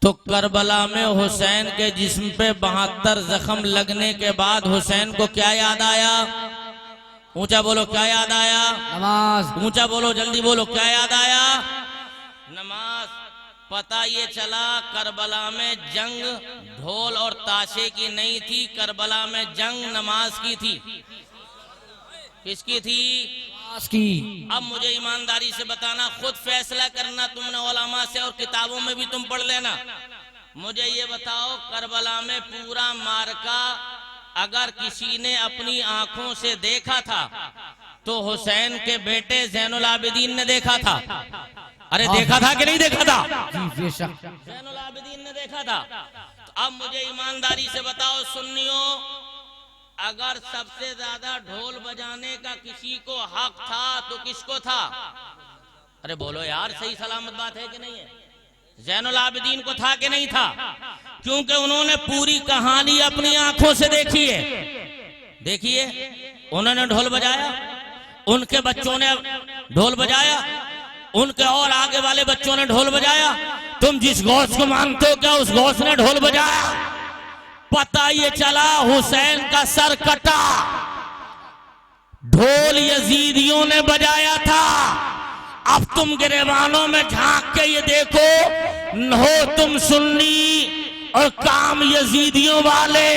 तो करबला में हुसैन के जिस्म पे 72 जख्म लगने के बाद हुसैन को क्या याद आया? ऊंचा बोलो, क्या याद आया? नमाज। ऊंचा बोलो, जल्दी बोलो, क्या याद आया? नमाज। पता ये चला करबला में जंग ढोल और ताशे की नहीं थी, करबला में जंग नमाज की थी। किसकी थी? की। अब मुझे ईमानदारी से बताना, खुद फैसला करना तुमने उलमा से और किताबों में भी तुम पढ़ लेना। मुझे ये बताओ, करबला में पूरा मार्का अगर किसी ने अपनी आंखों से देखा था तो हुसैन के बेटे ज़ैनुल आबिदीन ने देखा था। अरे देखा था कि नहीं देखा था? बेशक ज़ैनुल आबिदीन ने देखा था। तो अब मुझे ईमानदारी से बताओ सुन्नियों, अगर सबसे ज्यादा ढोल बजाने का किसी को हक था तो किसको था? अरे बोलो यार, सही सलामत बात है कि नहीं है? ज़ैनुल आबिदीन को था कि नहीं था? क्योंकि उन्होंने पूरी कहानी अपनी आंखों से देखी है। देखिए, उन्होंने ढोल बजाया, उनके बच्चों ने ढोल बजाया, उनके और आगे वाले बच्चों ने ढोल बजाया, तुम जिस गौस को मानते हो, क्या उस गौस ने ढोल बजाया? पता ये चला हुसैन का सर कटा, ढोल यजीदियों ने बजाया था। अब तुम गिरेबानों में झांक के ये देखो, हो तुम सुन्नी और काम यजीदियों वाले,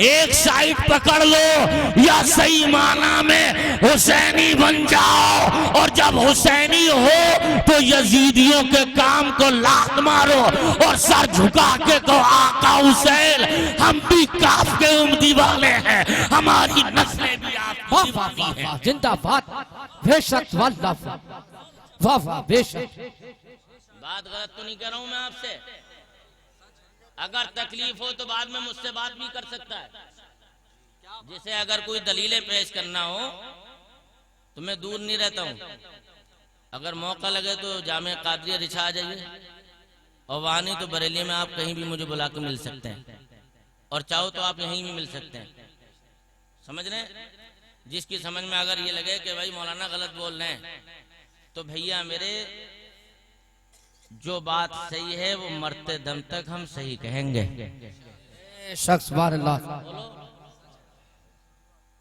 एक साइड पकड़ लो या सही माना में हुसैनी बन जाओ। और जब हुसैनी हो तो यजीदियों के काम को लात मारो और सर झुका के कहो आका हुसैन, हम भी काफ के उम्मती वाले हैं, हमारी नस्लें भी आपकी दीवानी हैं। जिंदाबाद, बेशक वाह वाह वाह, बेशक। बात गलत तो नहीं कर रहा हूं मैं आपसे? अगर तकलीफ हो तो बाद में मुझसे बात भी कर सकता है। जैसे अगर कोई दलीलें पेश करना हो तो मैं दूर नहीं रहता हूं। अगर मौका लगे तो जामे कादरिया रिछा आ जाइए, और वहां नहीं तो बरेली में आप कहीं भी मुझे बुला के मिल सकते हैं, और चाहो तो आप यहीं भी मिल सकते हैं। समझ रहे हैं? जिसकी समझ में अगर ये लगे कि भाई मौलाना गलत बोल रहे हैं, तो भैया मेरे जो बात सही है वो मरते दम तक हम सही कहेंगे। शख्स बारल्लाह।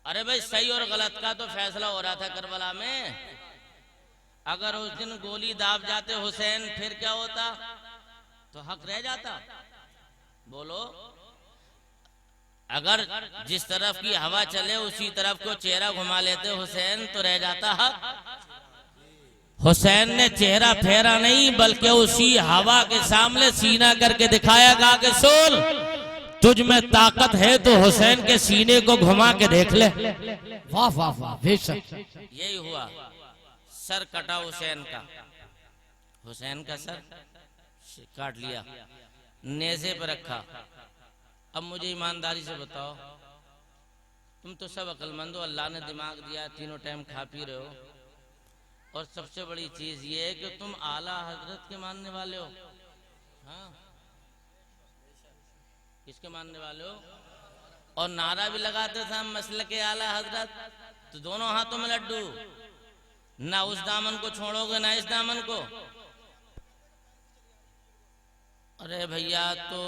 अरे भाई सही और गलत का तो फैसला हो रहा था करबला में। अगर उस दिन गोली दाब जाते हुसैन, फिर क्या होता? तो हक रह जाता। बोलो, अगर जिस तरफ की हवा चले उसी तरफ को चेहरा घुमा लेते हुसैन, तो रह जाता हक। हुसैन ने चेहरा फेरा नहीं, बल्कि उसी हवा के सामने सीना करके दिखाया, कहा कि सुन, तुझ में ताकत है तो हुसैन के सीने को घुमा के देख ले। वाह वाह वाह, बेशक। यही हुआ, सर कटा हुसैन का। हुसैन का सर काट लिया, नेज़े पर रखा। अब मुझे ईमानदारी से बताओ, तुम तो सब अक्लमंद हो, अल्लाह ने दिमाग दिया, तीनों टाइम खा पी रहे हो, और सबसे बड़ी चीज ये है कि तुम आला हजरत के मानने वाले हो। हाँ, किसके मानने वाले हो? और नारा भी लगाते थे हम मसले के आला हजरत, तो दोनों हाथों में लड्डू, ना उस दामन को छोड़ोगे ना इस दामन को। अरे भैया, तो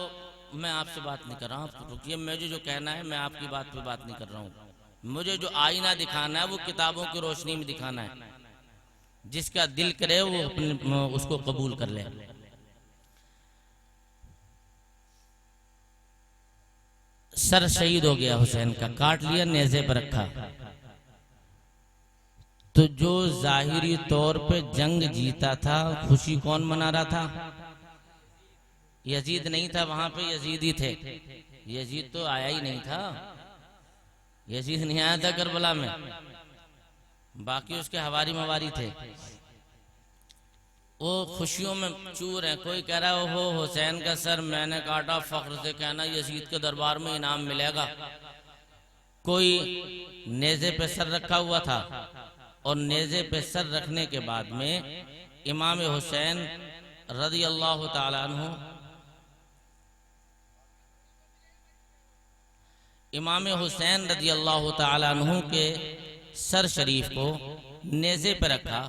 मैं आपसे बात नहीं कर रहा हूँ, रुकिए। मुझे जो कहना है मैं आपकी बात पे बात नहीं कर रहा हूँ। मुझे जो आईना दिखाना है वो किताबों की रोशनी में दिखाना है। जिसका दिल करे वो अपने उसको कबूल कर ले। सर शहीद हो गया हुसैन का, काट लिया, नेज़े पर रखा। तो जो जाहिरी तौर पे जंग जीता था, खुशी कौन मना रहा था? यजीद नहीं था वहां पे, यजीदी थे। यजीद तो आया ही नहीं था, यजीद नहीं आया था करबला में, बाकी उसके हवारी मवारी थे। वो खुशियों में चूर है। कोई कह रहा हो हुसैन का सर मैंने काटा, फख्र से कहना यजीद के दरबार में इनाम मिलेगा। कोई नेज़े पे सर रखा हुआ था, और नेज़े पे सर रखने के बाद में इमाम हुसैन रज़ी अल्लाह ताला अन्हु, इमाम हुसैन रज़ी अल्लाह ताला अन्हु के सर शरीफ को नेज़े पर रखा,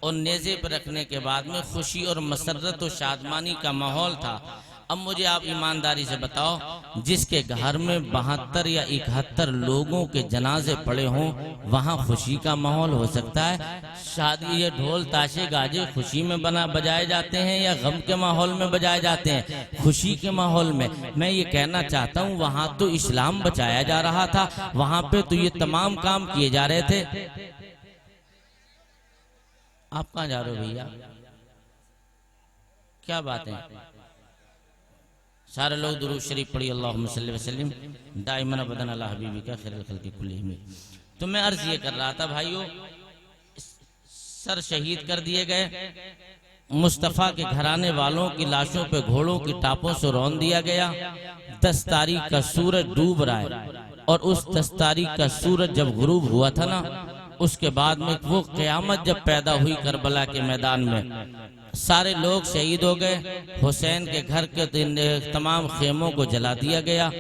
और नेज़े पर रखने के बाद में खुशी और मसरत और शादमानी का माहौल था। अब मुझे आप ईमानदारी से बताओ, जिसके घर में 72 या 71 लोगों के जनाजे पड़े हों, वहाँ खुशी का माहौल हो सकता है? शादी ये ढोल ताशे गाजे खुशी में बजाए जाते हैं या गम के माहौल में बजाए जाते हैं? खुशी के माहौल में। मैं ये कहना चाहता हूँ, वहाँ तो इस्लाम बचाया जा रहा था, वहाँ पे तो ये तमाम काम किए जा रहे थे। आप कहाँ जा रहे हो भैया? क्या बात है? सारे लोग दुरूद शरीफ पढ़ी, अल्लाहुम्मा सल्ली व सल्लिम दाइमन अबदन अला हबीबिका खैरुल खल्क़ि कुल्लिहिम। तो मैं अर्ज ये कर रहा था भाइयों, सर शहीद कर दिए गए, मुस्तफ़ा के घराने वालों की लाशों पे घोड़ों की टापों से रौंद दिया गया। 10 तारीख का सूरज डूब रहा है, और उस 10 तारीख का सूरज जब गुरूब हुआ था ना, उसके बाद में वो क़यामत जब पैदा हुई करबला के मैदान में, सारे लोग शहीद हो गए। हुसैन के घर के तमाम खेमों को जला दिया गया।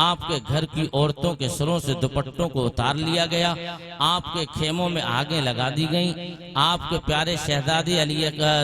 आपके घर की औरतों के सरों से दुपट्टों को उतार लिया गया। आपके खेमों में आगें लगा दी गईं। आपके प्यारे शहजादे अली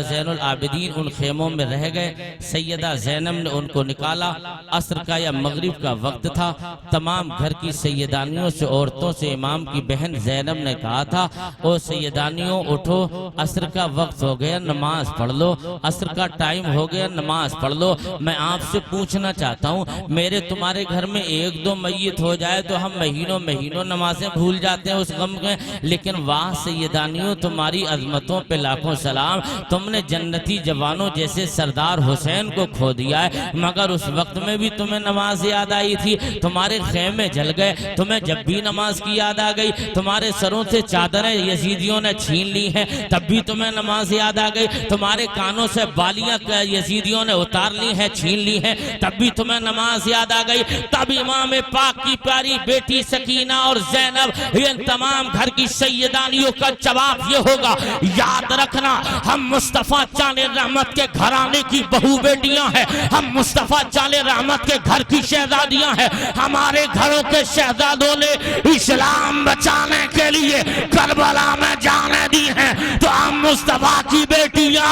ज़ैनुल आबिदीन उन खेमों में रह गए। सैयदा ज़ैनब ने उनको निकाला। असर का या मगरिब का वक्त था। तमाम घर की सैयदानियों से, औरतों से इमाम की बहन ज़ैनब ने कहा था, ओ सैयदानियों उठो, असर का वक्त हो गया, नमाज पढ़ लो। असर का टाइम हो गया, नमाज पढ़ लो। मैं आपसे पूछना चाहता हूँ, मेरे तुम्हारे घर में एक दो मैयत हो जाए तो हम महीनों महीनों नमाजें भूल जाते हैं उस गम में, लेकिन वाह सैयदानियों, तुम्हारी अजमतों पे लाखों सलाम। तुमने जन्नती जवानों जैसे सरदार हुसैन को खो दिया है, मगर उस वक्त में भी तुम्हें नमाज याद आई थी। तुम्हारे खेमे जल गए, तुम्हें जब भी नमाज की याद आ गई। तुम्हारे सरों से चादरें यजीदियों ने छीन ली हैं, तब भी तुम्हें नमाज याद आ गई। तुम्हारे कानों से बालियां यजीदियों ने उतार ली हैं, छीन ली हैं, तब भी तुम्हें नमाज याद आ गई। तब इमाम पाक की प्यारी बेटी सकीना और ज़ैनब, ये तमाम घर की सैयदानियों का जवाब ये होगा, याद रखना हम मुस्तफ़ा जाने रहमत के घराने की बहू बेटियां हैं। हम मुस्तफ़ा जाने रहमत के घर की शहजादियां हैं। हमारे घरों के शहजादों ने इस्लाम बचाने के लिए करबला में जाने दी हैं, तो हम मुस्तफ़ा की बेटियां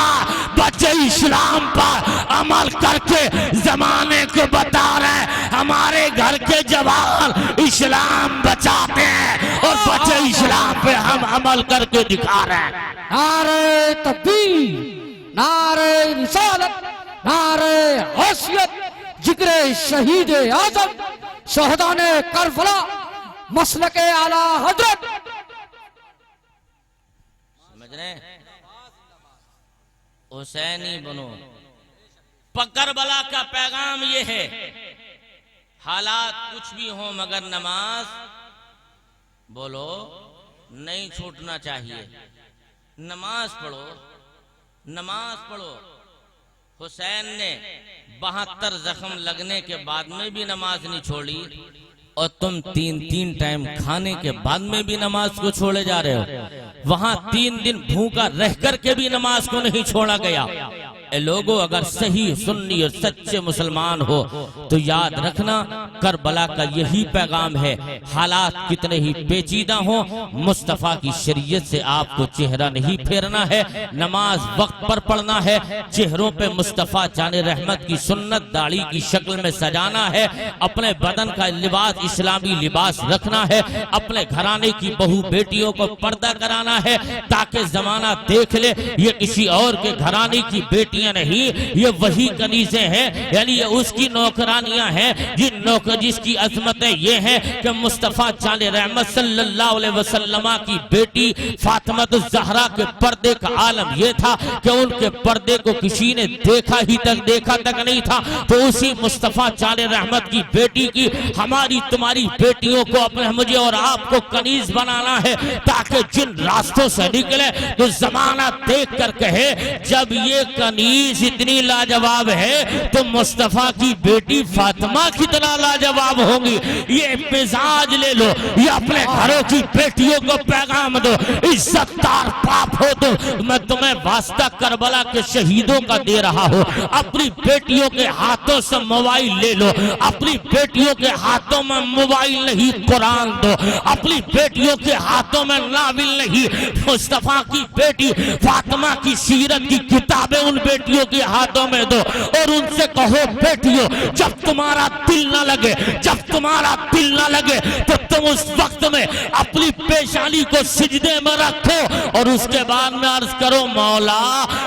बच्चे इस्लाम पर अमल करके जमाने को बता रहे। हमारे घर के जवान इस्लाम बचाते हैं और बच्चे इस्लाम पे हम अमल करके दिखा रहे हैं। नारे तकबीर, नारे रिसालत, नारे हौसियत, जिक्र शहीद आजम, शहदाने करबला, मसलके आला हजरत। समझ रहे हैं? हुसैनी बनो। करबला का पैगाम ये है, हालात कुछ भी हो मगर नमाज बोलो नहीं छूटना चाहिए। नमाज पढ़ो, नमाज पढ़ो। हुसैन ने 72 जख्म लगने के बाद में भी नमाज नहीं छोड़ी, और तुम 3 टाइम खाने के बाद में भी नमाज को छोड़े जा रहे हो। वहां 3 दिन भूखा रह करके भी नमाज को नहीं छोड़ा गया। लोगों, अगर सही सुन्नी और सच्चे मुसलमान हो तो याद रखना, करबला का यही पैगाम है। हालात कितने ही पेचीदा हो, मुस्तफ़ा की शरीयत से आपको चेहरा नहीं फेरना है, नमाज वक्त पर पढ़ना है, चेहरों पे मुस्तफ़ा जाने रहमत की सुन्नत दाढ़ी की शक्ल में सजाना है, अपने बदन का लिबास इस्लामी लिबास रखना है, अपने घराने की बहू बेटियों को पर्दा कराना है, ताकि जमाना देख ले ये किसी और के घराने की बेटी नहीं, ये वही कनीज़ें हैं, यानी ये उसकी नौकरानियां हैं जिसकी अजमतें ये हैं कि मुस्तफ़ा जाने रहमत सल्लल्लाहु अलैहि वसल्लम की बेटी फातिमा ज़हरा के पर्दे का आलम ये था कि उनके पर्दे को किसी ने देखा तक नहीं था। तो उसी मुस्तफ़ा जाने रहमत की बेटी की हमारी तुम्हारी बेटियों को, अपने मुझे और आपको कनीज़ बनाना है, ताकि जिन रास्तों से निकले तो जमाना देख कर कहे जब ये कनीज इतनी लाजवाब है तो मुस्तफा की बेटी फातिमा कितना लाजवाब होंगी। ये मिजाज ले लो, ये अपने घरों की बेटियों को पैगाम दो, इज्जतदार पाप हो तो मैं तुम्हें वास्ता करबला के शहीदों का दे रहा हूँ। अपनी बेटियों के हाथों से मोबाइल ले लो, अपनी बेटियों के हाथों में मोबाइल नहीं कुरान दो, अपनी बेटियों के हाथों में नाविल नहीं मुस्तफा की बेटी फातिमा की सीरत की किताबें उन बेटियों के हाथों में दो, और उनसे कहो बेटियों जब तुम्हारा दिल ना लगे, जब तुम्हारा दिल ना लगे तो तुम उस वक्त में अपनी पेशानी को सिजदे में रखो और उसके बाद में अर्ज करो मौला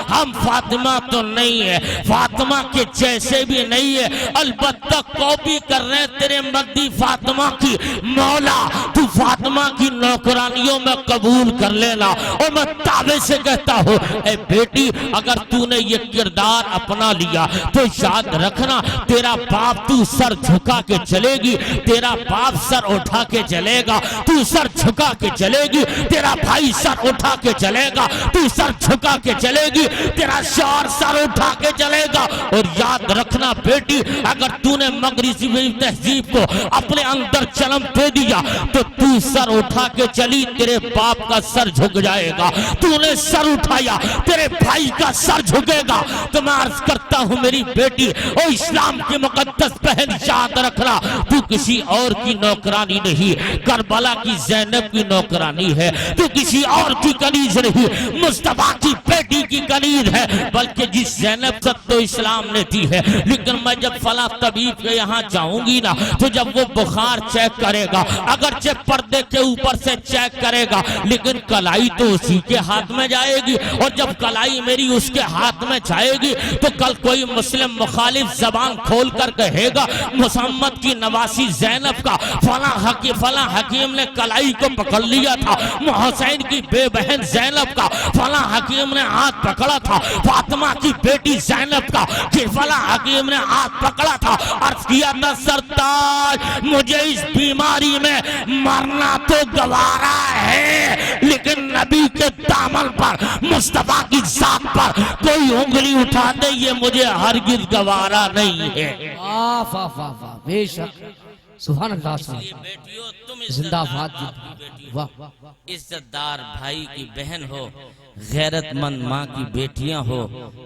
हम फातिमा तो नहीं है, फातिमा के जैसे भी नहीं है, अलबत्ता कॉपी कर रहे हैं तेरे मद्दी फातिमा की। मौला तू फातिमा की नौकरानियों में कबूल कर लेना। और मैं दावे से कहता हूँ ए बेटी, अगर तूने ये किरदार अपना लिया तो याद रखना तेरा बाप तू सर झुका के चलेगी, तेरा बाप सर उठा के चलेगा, तू सर झुका के चलेगी, तेरा भाई सर उठा के चलेगा, तू सर झुका के चलेगी, तेरा शौहर सर उठा के चलेगा। और याद रखना बेटी, अगर तूने मगरिबी तहजीब को अपने अंदर जन्म दे दिया तो तू सर उठा के चली, तेरे बाप का सर झुक जाएगा। तूने सर उठाया, तेरे भाई का सर झुकेगा। तो मैं अर्ज करता हूं मेरी बेटी, ओ इस्लाम की मुकद्दस बहन, याद रखना तू किसी और की नौकरानी नहीं, करबला की ज़ैनब की नौकरानी है। तू किसी और की कनीज नहीं, मुस्तफा की बेटी की कनीज है, बल्कि जिस ज़ैनब तक तो इस्लाम ने दी है। लेकिन मैं जब फला तबीब के यहाँ जाऊंगी ना, तो जब वो बुखार चेक करेगा, अगर चेक पर्दे के ऊपर से चेक करेगा, लेकिन कलाई तो उसी के हाथ में जाएगी। और जब कलाई मेरी उसके हाथ में जाएगी तो कल कोई मुस्लिम मुखालिफ जबान खोल कर कहेगा मोहम्मद की नवासी ज़ैनब का फला हकीम ने कलाई को पकड़ लिया था, हुसैन की बेबहन ज़ैनब का फला हकीम ने हाथ पकड़ा था, फातिमा की बेटी ज़ैनब का फला हकीम ने हाथ पकड़ा था। अर्ज किया था सरताज मुझे इस बीमारी में मरना तो गवारा है, लेकिन नबी के दामन पर, मुस्तफा की जात पर कोई उंगली उठा दे ये मुझे हरगिज गवारा नहीं है। वाह वाह वाह वाह, बेशक सुभान अल्लाह, बेटियों तुम जिंदाबाद, वाह इज्जतदार भाई की बहन हो, गैरतमंद माँ की बेटियां हो,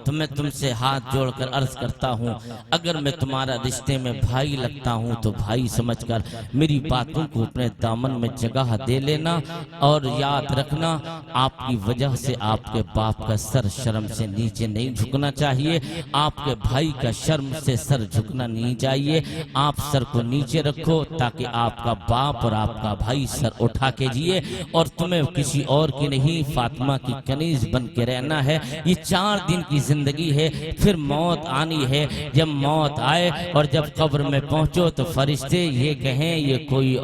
तो मैं तुमसे हाथ जोड़कर अर्ज करता हूँ, अगर मैं तुम्हारा रिश्ते में भाई लगता हूँ तो भाई समझकर मेरी बातों को अपने दामन में जगह दे लेना। और याद रखना आपकी वजह से आपके बाप का सर शर्म से नीचे नहीं झुकना चाहिए, आपके भाई का शर्म से सर झुकना नहीं चाहिए। आप सर को नीचे रखो ताकि आपका बाप और आपका भाई सर उठा के जिए, और तुम्हें किसी और की नहीं, फातिमा की कनीज बन के रहना है। ये 4 दिन की जिंदगी है, फिर मौत आनी है। जब मौत आए और जब कब्र में पहुंचो तो फरिश्ते ये कहें ये कोई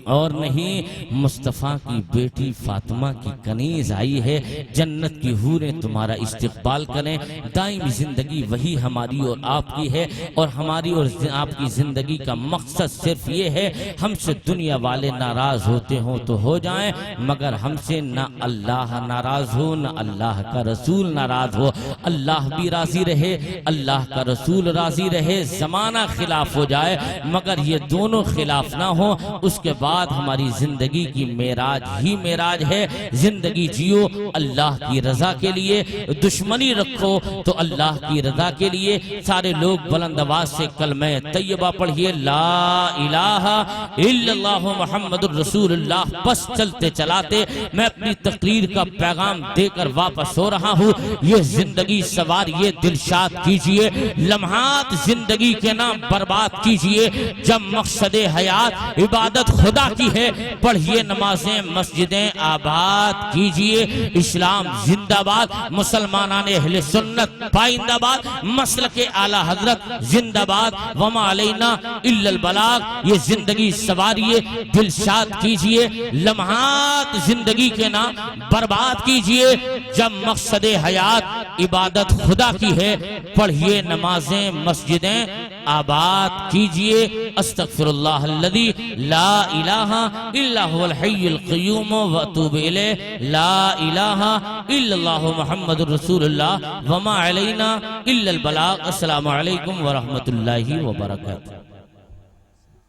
और नहीं, मुस्तफ़ा की बेटी फातिमा की कनीज आई है, जन्नत की हूरें तुम्हारा इस्तकबाल करें। दायमी जिंदगी वही हमारी और आपकी है, और हमारी और आपकी जिंदगी का मकसद सिर्फ ये है, हमसे दुनिया वाले नाराज होते हो तो हो जाएं, मगर हमसे ना अल्लाह नाराज हो ना अल्लाह का रसूल नाराज हो। अल्लाह भी राजी रहे, अल्लाह का रसूल राजी रहे, जमाना खिलाफ हो जाए मगर ये दोनों खिलाफ ना हो, उसके बाद हमारी जिंदगी की मेराज ही मेराज है। जिंदगी जियो अल्लाह की रजा के लिए, दुश्मनी रखो तो अल्लाह की रजा के लिए। सारे लोग बुलंद आवाज से कलमे तैयबा पढ़िए, ला इलाहा इल्लल्लाहु मुहम्मदुर रसूलुल्लाह। बस चलते चलाते मैं अपनी तकरीर का पैगाम देकर वापस हो रहा हूँ। ये जिंदगी सवारिये दिलशाद कीजिए, लम्हात जिंदगी के नाम बर्बाद कीजिए। जब मकसद हयात इबादत खुदा की है, पढ़िए नमाजें मस्जिदें आबाद कीजिए। इस्लाम जिंदाबाद, मुसलमानाने अहले सुन्नत पाइंदाबाद, मसल के आला हजरत जिंदाबाद, वमा अलैना इल्लल बलाग। ये जिंदगी सवारिये दिलशाद कीजिए, लम्हात जिंदगी के नाम बर्बाद कीजिए। जब मकसद हयात इबादत खुदा की है, पढ़िए नमाजें मस्जिदें आबाद कीजिए। अस्तगफिरुल्लाह अल्लज़ी ला इलाहा इल्ला हुवल हय्युल क़य्यूम व अतूबु इलैहि। ला इलाहा इल्लल्लाहु मुहम्मदुर रसूलुल्लाह वमा अलैना इल्लल बलाग। अस्सलामु अलैकुम व रहमतुल्लाहि व बरकातुहू।